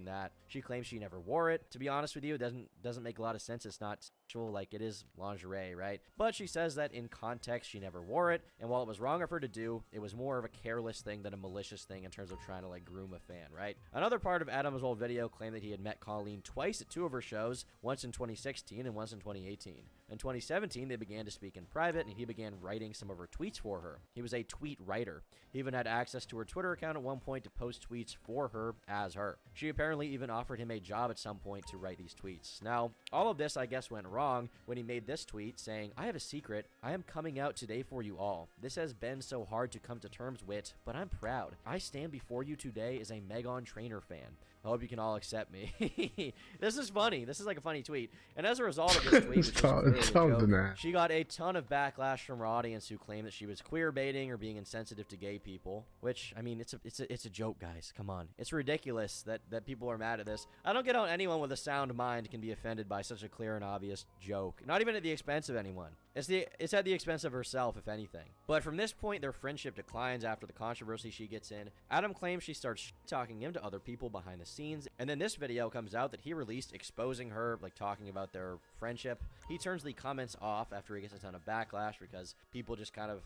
that. She claims she never wore it. To be honest with you, it doesn't make a lot of sense. It's not sexual, like it is lingerie, right? But she says that in context, she never wore it, and while it was wrong of her to do, it was more of a careless thing than a malicious thing in terms of trying to like groom a fan, right? Another part of Adam's old video claimed that he had met Colleen twice at 2 of her shows, once in 2016 and once in 2018. In 2017, they began to speak in private, and he began writing some of her tweets for her. He was a tweet writer. He even had access to her Twitter account at one point to post tweets for her as her. She apparently even offered him a job at some point to write these tweets. Now, all of this, I guess, went wrong when he made this tweet saying, "I have a secret. I am coming out today for you all. This has been so hard to come to terms with, but I'm proud. I stand before you today as a Megan Trainor fan. I hope you can all accept me." This is funny. This is like a funny tweet. And as a result of this tweet, which was clearly a joke, she got a ton of backlash from her audience who claimed that she was queer baiting or being insensitive to gay people. Which, I mean, it's a joke, guys. Come on. It's ridiculous that people are mad at this. I don't get how anyone with a sound mind can be offended by such a clear and obvious joke. Not even at the expense of anyone. It's at the expense of herself, if anything. But from this point, their friendship declines after the controversy she gets in. Adam claims she starts talking him to other people behind the scenes, and then this video comes out that he released exposing her, like talking about their friendship. He turns the comments off after he gets a ton of backlash because people just kind of,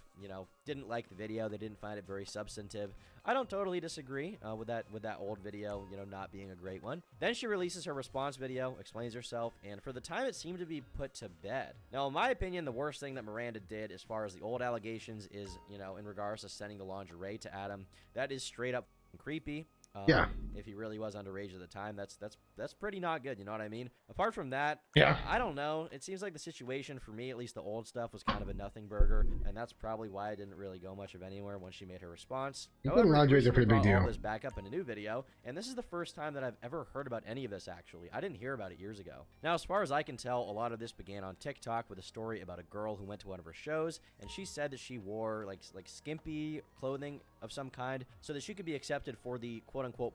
didn't like the video. They didn't find it very substantive. I don't totally disagree with that old video, not being a great one. Then she releases her response video, explains herself, and for the time it seemed to be put to bed. Now, in my opinion, the worst thing that Miranda did as far as the old allegations is, in regards to sending the lingerie to Adam, that is straight up creepy. Yeah. If he really was underage at the time, that's pretty not good. You know what I mean? Apart from that, Yeah. I don't know. It seems like the situation for me, at least the old stuff, was kind of a nothing burger, and that's probably why I didn't really go much of anywhere when she made her response. However, lingerie is a recently pretty big brought all deal. this back up in a new video, and this is the first time that I've ever heard about any of this. Actually, I didn't hear about it years ago. Now, as far as I can tell, a lot of this began on TikTok with a story about a girl who went to one of her shows, and she said that she wore like skimpy clothing of some kind so that she could be accepted for the quote-unquote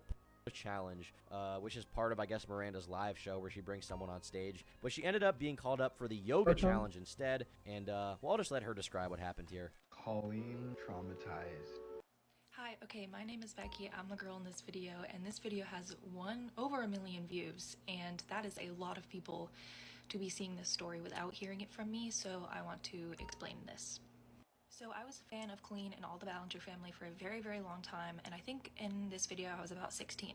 challenge, which is part of, I guess, Miranda's live show where she brings someone on stage. But she ended up being called up for the yoga challenge instead, and well, I'll just let her describe what happened here. Colleen traumatized. Hi, okay, my name is Mackey. I'm the girl in this video, and this video has over 1 million views, and that is a lot of people to be seeing this story without hearing it from me, so I want to explain this. So I was a fan of Colleen and all the Ballinger family for a very, very long time, and I think in this video I was about 16.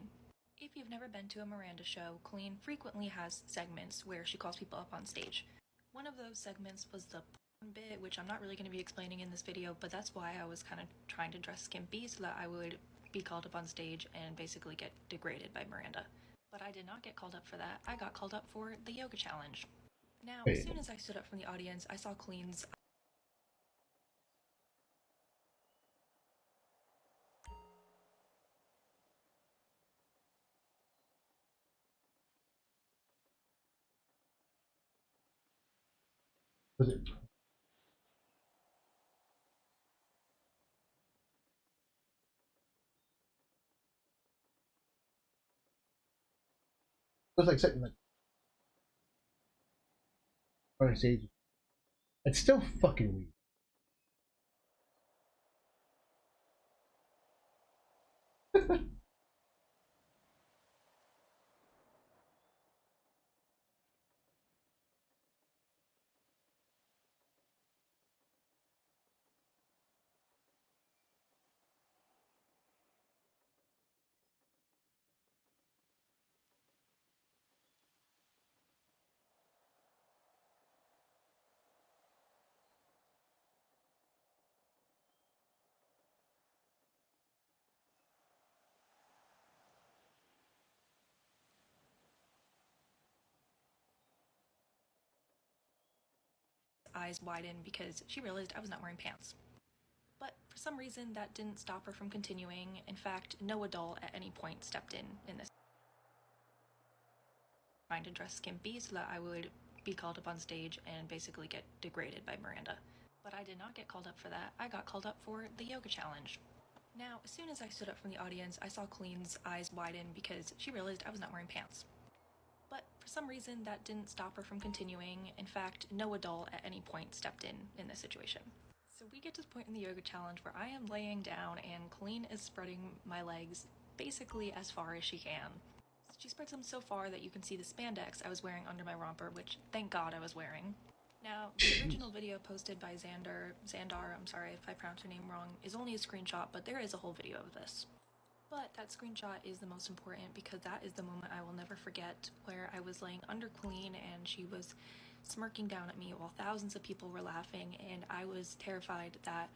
If you've never been to a Miranda show, Colleen frequently has segments where she calls people up on stage. One of those segments was the porn bit, which I'm not really going to be explaining in this video, but that's why I was kind of trying to dress skimpy so that I would be called up on stage and basically get degraded by Miranda. But I did not get called up for that. I got called up for the yoga challenge. Now, as soon as I stood up from the audience, I saw Colleen's Was it? It was like sitting like on stage. It's still fucking weird. eyes widened because she realized I was not wearing pants. But for some reason, that didn't stop her from continuing. In fact, no adult at any point stepped in this. Trying to dress skimpy so that I would be called up on stage and basically get degraded by Miranda. But I did not get called up for that. I got called up for the yoga challenge. Now, as soon as I stood up from the audience, I saw Colleen's eyes widen because she realized I was not wearing pants. But for some reason, that didn't stop her from continuing. In fact, no adult at any point stepped in this situation. So we get to the point in the yoga challenge where I am laying down and Colleen is spreading my legs basically as far as she can. She spreads them so far that you can see the spandex I was wearing under my romper, which thank God I was wearing. Now, the original video posted by Xandar, I'm sorry if I pronounced her name wrong, is only a screenshot, but there is a whole video of this. But that screenshot is the most important because that is the moment I will never forget, where I was laying under Colleen and she was smirking down at me while thousands of people were laughing, and I was terrified that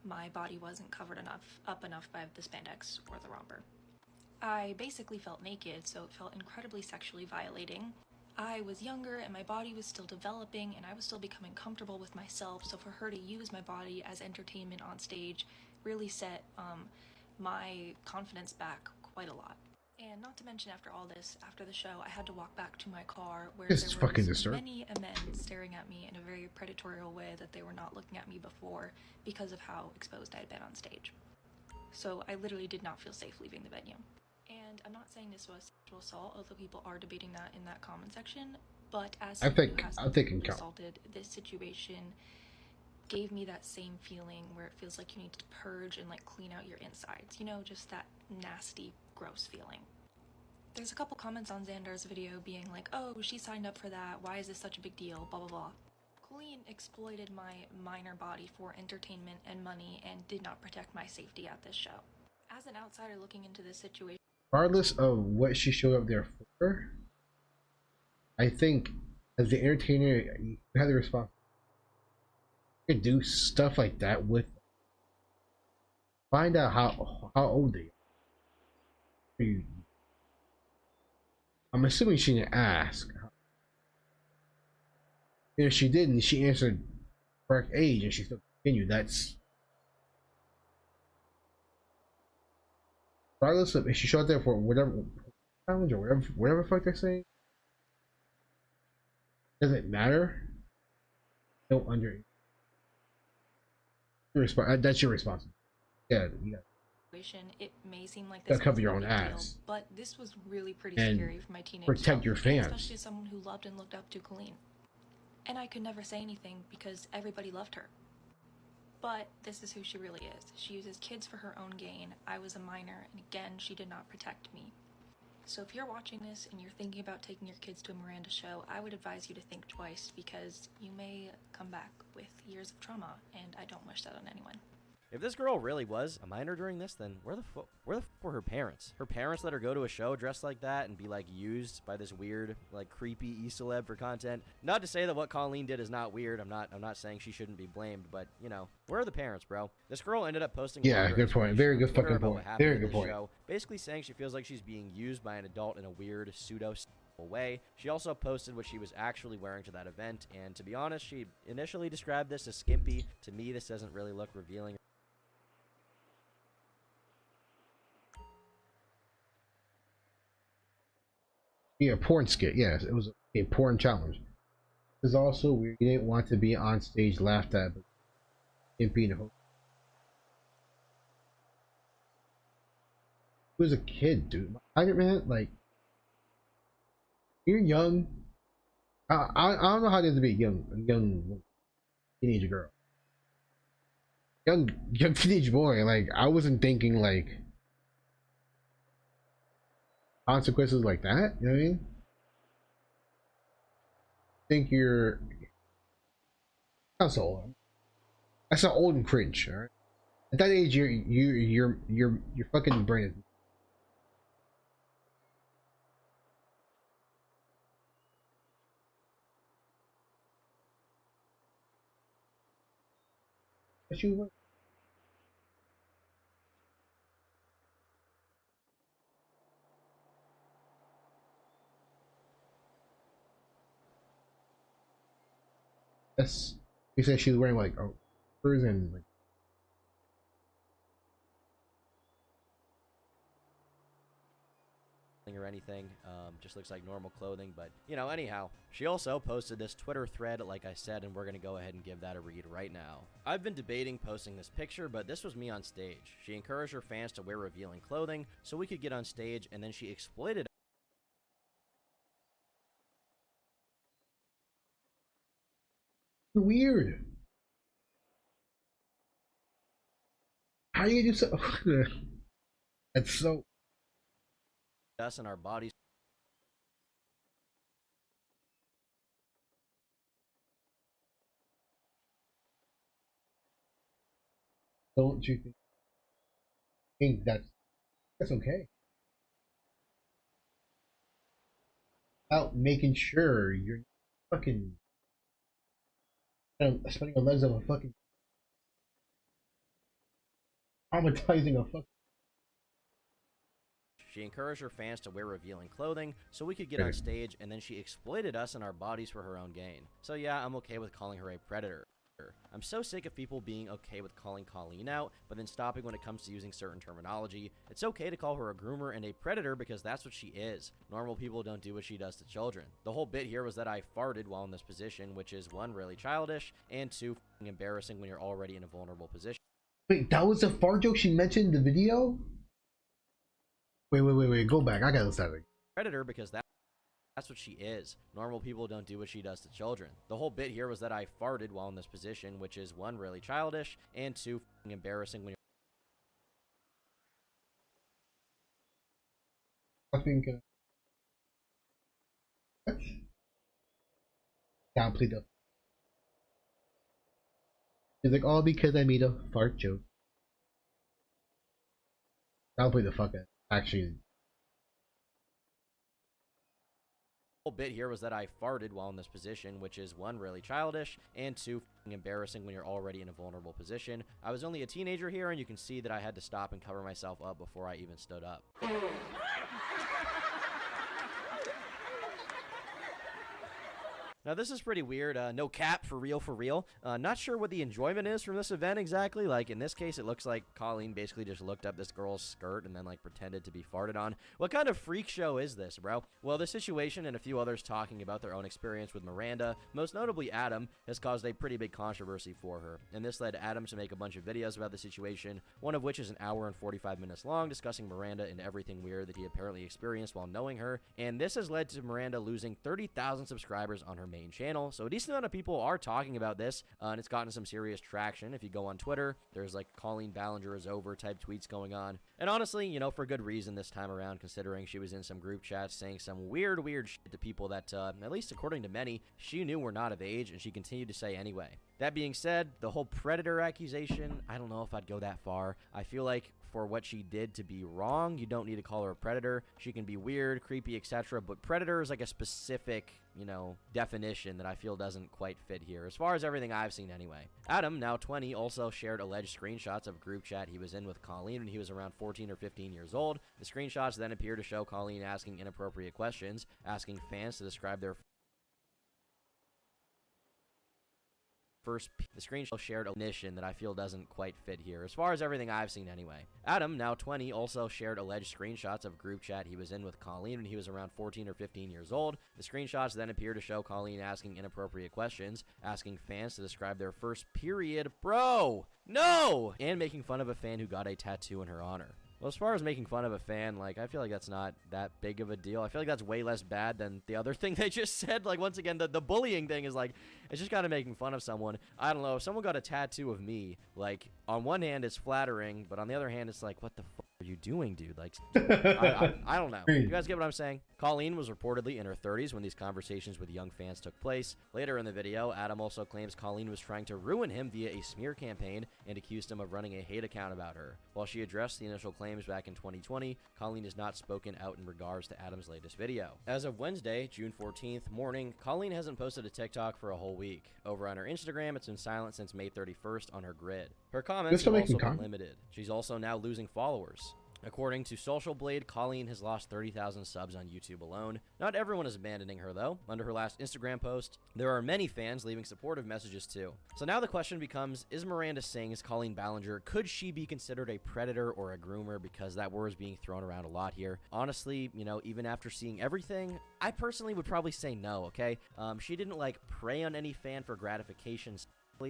my body wasn't covered up enough by the spandex or the romper. I basically felt naked, so it felt incredibly sexually violating. I was younger and my body was still developing and I was still becoming comfortable with myself, so for her to use my body as entertainment on stage really set my confidence back quite a lot. And not to mention, after all this, after the show, I had to walk back to my car where there was many men staring at me in a very predatory way that they were not looking at me before because of how exposed I had been on stage. So I literally did not feel safe leaving the venue. And I'm not saying this was sexual assault, although people are debating that in that comment section, but as someone who has been assaulted, this situation gave me that same feeling where it feels like you need to purge and like clean out your insides, you know, just that nasty, gross feeling. There's a couple comments on Xandar's video being like, oh, she signed up for that, why is this such a big deal, blah blah blah. Colleen exploited my minor body for entertainment and money and did not protect my safety at this show. As an outsider looking into this situation, regardless of what she showed up there for, I think as the entertainer, you have the response to do stuff like that with. Find out how old they are. I'm assuming she didn't ask. If she didn't, she answered correct age and she still continued. That's regardless of if she showed up there for whatever challenge or whatever fuck they're saying. Doesn't matter. Don't under that's your responsibility. Yeah, you It may seem like gotta this cover was your no own big deal, ass but this was really pretty and scary for my teenage protect self, your and fans. especially as someone who loved and looked up to Colleen. And I could never say anything because everybody loved her. But this is who she really is. She uses kids for her own gain. I was a minor, and again, she did not protect me. So if you're watching this and you're thinking about taking your kids to a Miranda show, I would advise you to think twice because you may come back with years of trauma, and I don't wish that on anyone. If this girl really was a minor during this, then where the fuck were her parents? Her parents let her go to a show dressed like that and be like used by this weird, like creepy e-celeb for content. Not to say that what Colleen did is not weird. I'm not saying she shouldn't be blamed, but you know, where are the parents, bro? This girl ended up posting. Yeah, good point. Very good fucking point. Very good point. Show, basically saying she feels like she's being used by an adult in a weird pseudo way. She also posted what she was actually wearing to that event, and to be honest, she initially described this as skimpy. To me, this doesn't really look revealing. Yeah, porn skit. Yes, it was a porn challenge. It was also weird. He didn't want to be on stage laughed at, but didn't be in a hope. He was a kid, dude. Iron Man, like, you're young. I don't know how it is to be a young teenage girl, young teenage boy. Like, I wasn't thinking like consequences like that. You know what I mean? Think you're not so old. That's not old and cringe. All right. At that age, your fucking brain is. But you. That's. You said she was wearing like and like. Or anything, just looks like normal clothing, but you know, anyhow, she also posted this Twitter thread, like I said, and we're gonna go ahead and give that a read right now. I've been debating posting this picture, but this was me on stage. She encouraged her fans to wear revealing clothing so we could get on stage, and then she exploited Weird. How do you do so? That's so. us and our bodies. Don't you think that's okay? About making sure you're fucking spending the lives of a fucking traumatizing a fucking. She encouraged her fans to wear revealing clothing so we could get on stage, and then she exploited us and our bodies for her own gain. So yeah, I'm okay with calling her a predator. I'm so sick of people being okay with calling Colleen out, but then stopping when it comes to using certain terminology. It's okay to call her a groomer and a predator because that's what she is. Normal people don't do what she does to children. The whole bit here was that I farted while in this position, which is one, really childish, and two, embarrassing when you're already in a vulnerable position. Wait, that was a fart joke she mentioned in the video? Wait, go back. I gotta listen to that. Predator because that's what she is. Normal people don't do what she does to children. The whole bit here was that I farted while in this position, which is one, really childish, and two, embarrassing when I think downplay the. It's like all because I made a fart joke. Downplay the fuck out. Actually, whole bit here was that I farted while in this position, which is one, really childish, and two, embarrassing when you're already in a vulnerable position. I was only a teenager here, and you can see that I had to stop and cover myself up before I even stood up. Now, this is pretty weird. No cap, for real, for real. Not sure what the enjoyment is from this event exactly. Like, in this case, it looks like Colleen basically just looked up this girl's skirt and then, like, pretended to be farted on. What kind of freak show is this, bro? Well, the situation and a few others talking about their own experience with Miranda, most notably Adam, has caused a pretty big controversy for her. And this led Adam to make a bunch of videos about the situation, one of which is an hour and 45 minutes long, discussing Miranda and everything weird that he apparently experienced while knowing her. And this has led to Miranda losing 30,000 subscribers on her main channel, so a decent amount of people are talking about this, and it's gotten some serious traction. If you go on Twitter, there's like Colleen Ballinger is over type tweets going on, and honestly, you know, for good reason this time around, considering she was in some group chats saying some weird shit to people that, at least according to many, she knew were not of age, and she continued to say anyway. That being said, the whole predator accusation, I don't know if I'd go that far. I feel like for what she did to be wrong, you don't need to call her a predator. She can be weird, creepy, etc., but predator is like a specific, you know, definition that I feel doesn't quite fit here, as far as everything I've seen anyway. Adam, now 20, also shared alleged screenshots of a group chat he was in with Colleen when he was around 14 or 15 years old. The screenshots then appear to show Colleen asking inappropriate questions, asking fans to describe their the screenshot shared a definition that I feel doesn't quite fit here, as far as everything I've seen anyway. Adam, now 20, also shared alleged screenshots of a group chat he was in with Colleen when he was around 14 or 15 years old. The screenshots then appear to show Colleen asking inappropriate questions, asking fans to describe their first period, bro, no, and making fun of a fan who got a tattoo in her honor. Well, as far as making fun of a fan, like, I feel like that's not that big of a deal. I feel like that's way less bad than the other thing they just said. Like, once again, the bullying thing is, like, it's just kind of making fun of someone. I don't know, if someone got a tattoo of me, like, on one hand, it's flattering, but on the other hand, it's like, what the fuck are you doing, dude? Like, I don't know. You guys get what I'm saying? Colleen was reportedly in her 30s when these conversations with young fans took place. Later in the video, Adam also claims Colleen was trying to ruin him via a smear campaign and accused him of running a hate account about her. While she addressed the initial claims back in 2020, Colleen has not spoken out in regards to Adam's latest video. As of Wednesday, June 14th morning, Colleen hasn't posted a TikTok for a whole week. Over on her Instagram, it's been silent since May 31st on her grid. Her comments have also been limited. She's also now losing followers. According to Social Blade, Colleen has lost 30,000 subs on YouTube alone. Not everyone is abandoning her, though. Under her last Instagram post, there are many fans leaving supportive messages, too. So now the question becomes, is Miranda Sings, Colleen Ballinger, could she be considered a predator or a groomer? Because that word is being thrown around a lot here. Honestly, you know, even after seeing everything, I personally would probably say no, okay? She didn't, like, prey on any fan for gratification.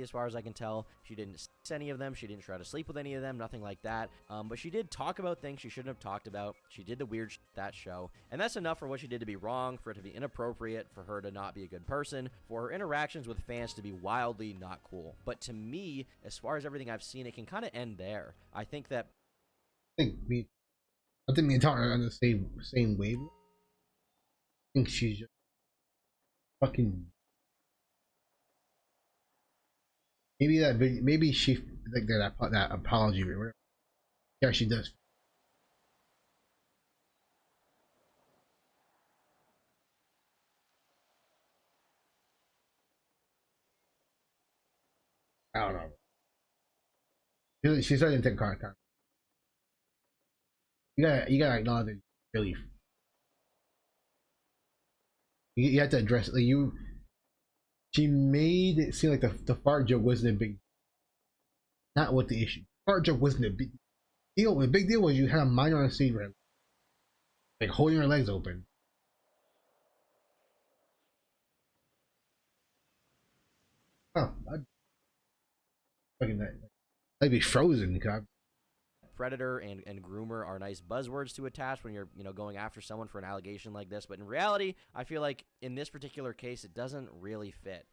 As far as I can tell, she didn't sex any of them, she didn't try to sleep with any of them, nothing like that, but she did talk about things she shouldn't have talked about. She did the weird shit that show, and that's enough for what she did to be wrong, for it to be inappropriate, for her to not be a good person, for her interactions with fans to be wildly not cool. But to me, as far as everything I've seen, it can kind of end there. I think that I think me and Tom are on the same wave. I think she's just fucking. Maybe that video, maybe she like that apology or whatever. Yeah, she does. I don't know. She's starting to take contact. You gotta acknowledge it. Really, you have to address it. Like you. She made it seem like the fart joke wasn't a big, not what the issue. Fart joke wasn't a big deal. The big deal was you had a minor on the scene, right? Like holding her legs open. Oh, I'd be frozen, God. predator and groomer are nice buzzwords to attach when you're, you know, going after someone for an allegation like this. But in reality, I feel like in this particular case, it doesn't really fit.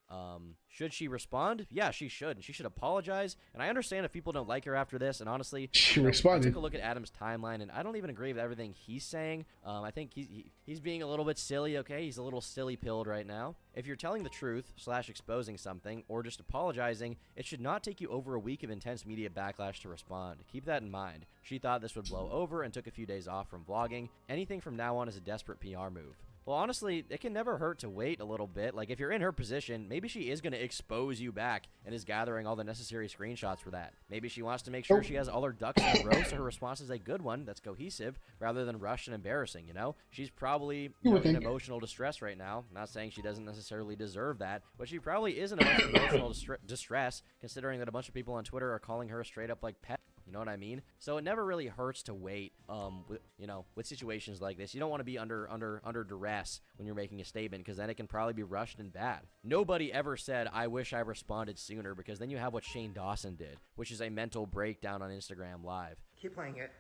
Should she respond? Yeah, she should. And she should apologize. And I understand if people don't like her after this. And honestly, she responded. I took a look at Adam's timeline, and I don't even agree with everything he's saying. I think he's being a little bit silly, okay? He's a little silly-pilled right now. If you're telling the truth / exposing something or just apologizing, it should not take you over a week of intense media backlash to respond. Keep that in mind. She thought this would blow over and took a few days off from vlogging. Anything from now on is a desperate PR move. Well, honestly, it can never hurt to wait a little bit. Like, if you're in her position, maybe she is going to expose you back and is gathering all the necessary screenshots for that. Maybe she wants to make sure she has all her ducks in a row so her response is a good one that's cohesive rather than rushed and embarrassing, you know? She's probably in emotional distress right now. I'm not saying she doesn't necessarily deserve that, but she probably is in emotional distress considering that a bunch of people on Twitter are calling her straight up like pet. You know what I mean? So it never really hurts to wait, with situations like this. You don't want to be under duress when you're making a statement, because then it can probably be rushed and bad. Nobody ever said, I wish I responded sooner, because then you have what Shane Dawson did, which is a mental breakdown on Instagram Live. Keep playing it.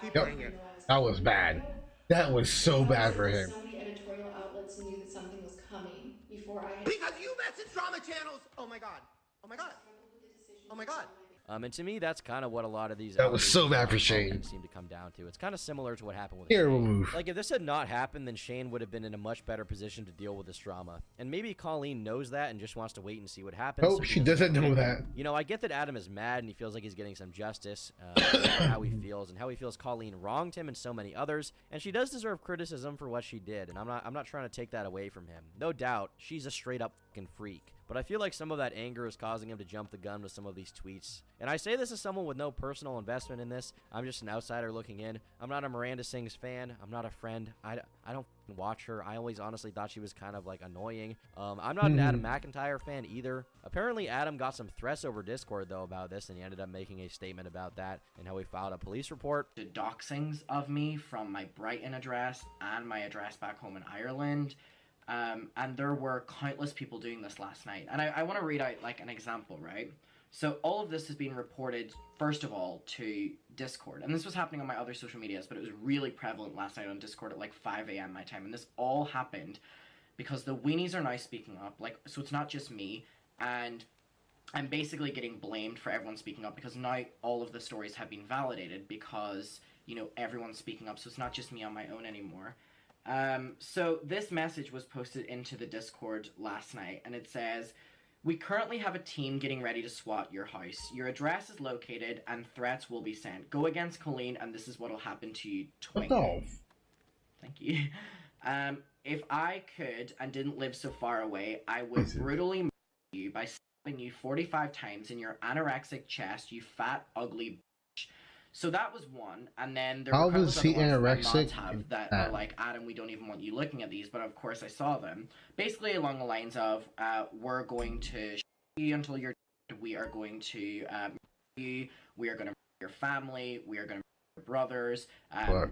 Keep playing it. That was bad. That was so bad for him. So many editorial outlets knew that something was coming before I had... Because you message drama channels! Oh my god. Oh my god. Oh my god. And to me, that's kind of what a lot of these that was so bad for Shane seem to come down to. It's kind of similar to what happened with Terrible Shane. move. Like, if this had not happened, then Shane would have been in a much better position to deal with this drama. And maybe Colleen knows that and just wants to wait and see what happens. Oh, she doesn't know that. You know, I get that Adam is mad and he feels like he's getting some justice for how he feels and how he feels Colleen wronged him and so many others. And she does deserve criticism for what she did. And I'm not trying to take that away from him. No doubt, she's a straight up fucking freak. But I feel like some of that anger is causing him to jump the gun with some of these tweets. And I say this as someone with no personal investment in this. I'm just an outsider looking in. I'm not a Miranda Sings fan. I'm not a friend. I don't watch her. I always honestly thought she was kind of like annoying. I'm not an Adam McIntyre fan either. Apparently Adam got some threats over Discord though about this, and he ended up making a statement about that and how he filed a police report. The doxings of me from my Brighton address and my address back home in Ireland. And there were countless people doing this last night. And I want to read out like an example, right? So all of this has been reported, first of all, to Discord. And this was happening on my other social medias, but it was really prevalent last night on Discord at like 5 a.m. my time. And this all happened because the weenies are now speaking up. Like, so it's not just me. And I'm basically getting blamed for everyone speaking up because now all of the stories have been validated because, you know, everyone's speaking up. So it's not just me on my own anymore. So this message was posted into the Discord last night, and it says, we currently have a team getting ready to SWAT your house. Your address is located, and threats will be sent. Go against Colleen, and this is what will happen to you. Twink. Oh. Thank you. If I could and didn't live so far away, I would brutally murder you by stabbing you 45 times in your anorexic chest, you fat, ugly bitch. So that was one, and then there were was he anorexic? That are like, Adam, we don't even want you looking at these, but of course I saw them. Basically along the lines of, we're going to you until you're dead, we are going to you, we are going to your family, we are going to your brothers,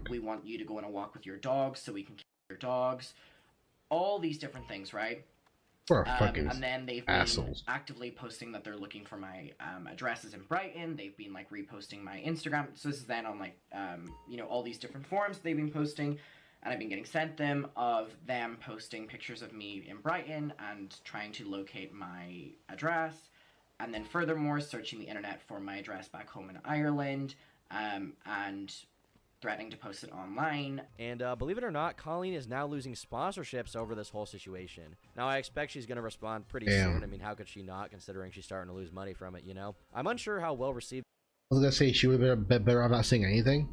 we want you to go on a walk with your dogs so we can kill your dogs. All these different things, right? And then they've been actively posting that they're looking for my addresses in Brighton. They've been like reposting my Instagram. So this is then on like all these different forums they've been posting, and I've been getting sent them of them posting pictures of me in Brighton and trying to locate my address, and then furthermore searching the internet for my address back home in Ireland, and threatening to post it online. And believe it or not, Colleen is now losing sponsorships over this whole situation. Now, I expect she's going to respond pretty soon. I mean, how could she not, considering she's starting to lose money from it, you know? I'm unsure how well received... I was going to say, she would have been better off not saying anything.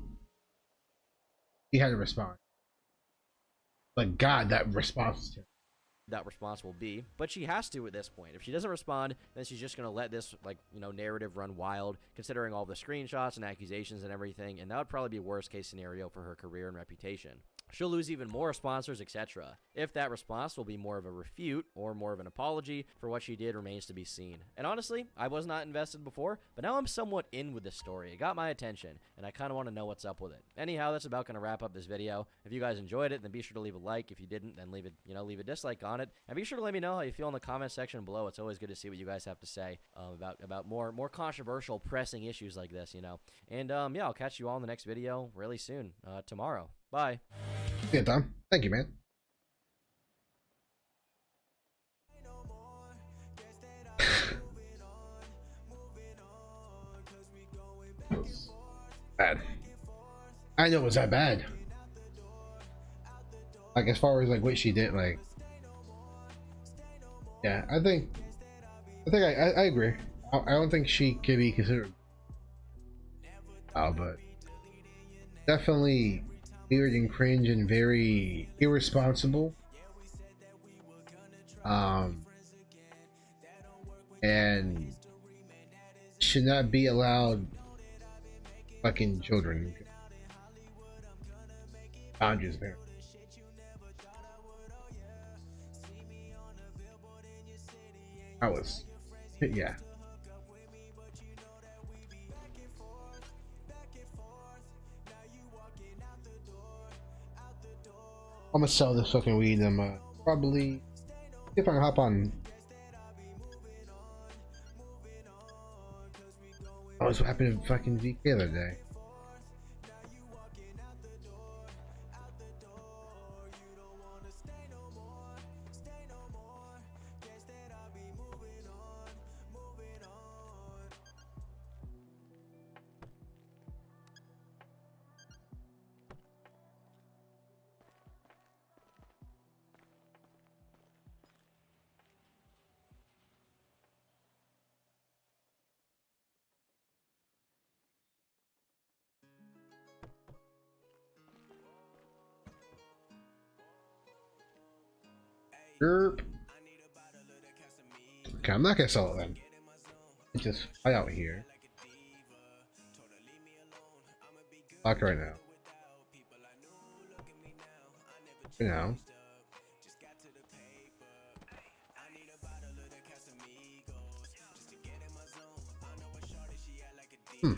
She had to respond. But God, that response will be, but she has to at this point. If she doesn't respond, then she's just going to let this narrative run wild, considering all the screenshots and accusations and everything, and that would probably be a worst case scenario for her career and reputation. She'll lose even more sponsors, etc. If that response will be more of a refute or more of an apology for what she did remains to be seen. And honestly, I was not invested before, but now I'm somewhat in with this story. It got my attention, and I kind of want to know what's up with it. Anyhow, that's about going to wrap up this video. If you guys enjoyed it, then be sure to leave a like. If you didn't, then leave a dislike on it. And be sure to let me know how you feel in the comment section below. It's always good to see what you guys have to say about more controversial, pressing issues like this, you know. And yeah, I'll catch you all in the next video really soon, tomorrow. Bye. Yeah, Tom. Thank you, man. Bad. I know it was that bad. Like, as far as like what she did, like, yeah, I think I agree. I don't think she could be considered. But definitely weird and cringe and very irresponsible. And should not be allowed fucking children. Boundaries there. I was, yeah. I'm gonna sell this fucking weed. I'm probably see if I can hop on. I was what happened to fucking VK the other day. Derp. Okay, I'm not gonna sell it then. Just fly out here. Lock right now. For now. I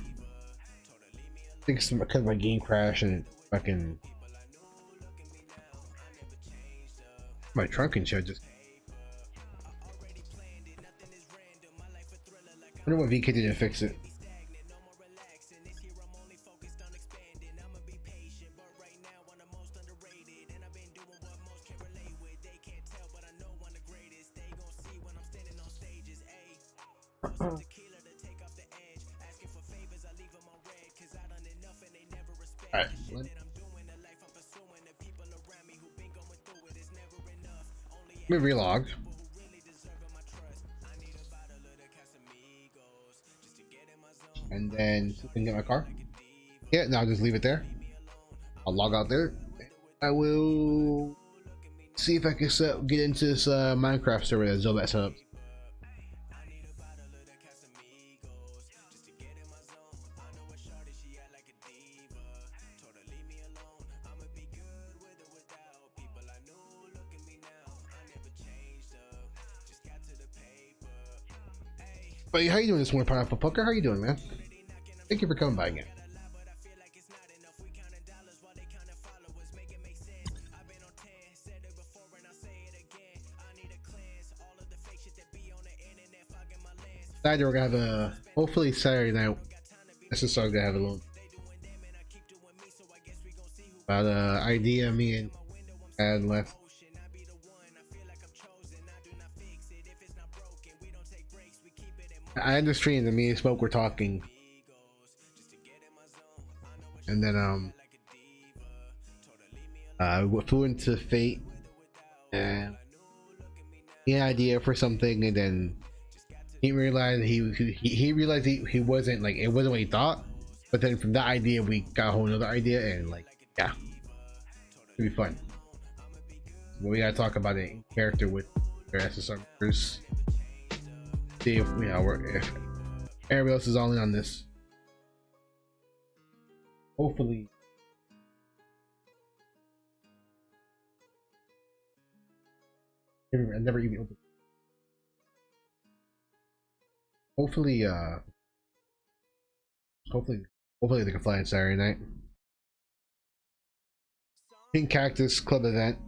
think it's because my game crashed and fucking my trunk and shit just. I wonder what VK did to fix it. Alright. Let me relog. And then I can get my car. Yeah, now I'll just leave it there. I'll log out there. I will see if I can get into this Minecraft server that Zobat set up. But how you doing this morning, Pineapple Pucker? How you doing, man? Thank you for coming by again. Saturday we're gonna have a hopefully Saturday night. SSR gonna have a little about idea me and Ad left. I end the stream and me and Smoke were talking, and then we flew into Fate and he had an idea for something, and then he realized he realized he wasn't like it wasn't what he thought, but then from that idea we got a whole other idea, and like yeah, it'll be fun. But we gotta talk about it in character with their SSR members. See if if everybody else is all in on this. Hopefully. I never even opened. Hopefully hopefully they can fly on Saturday night. Pink Cactus Club event.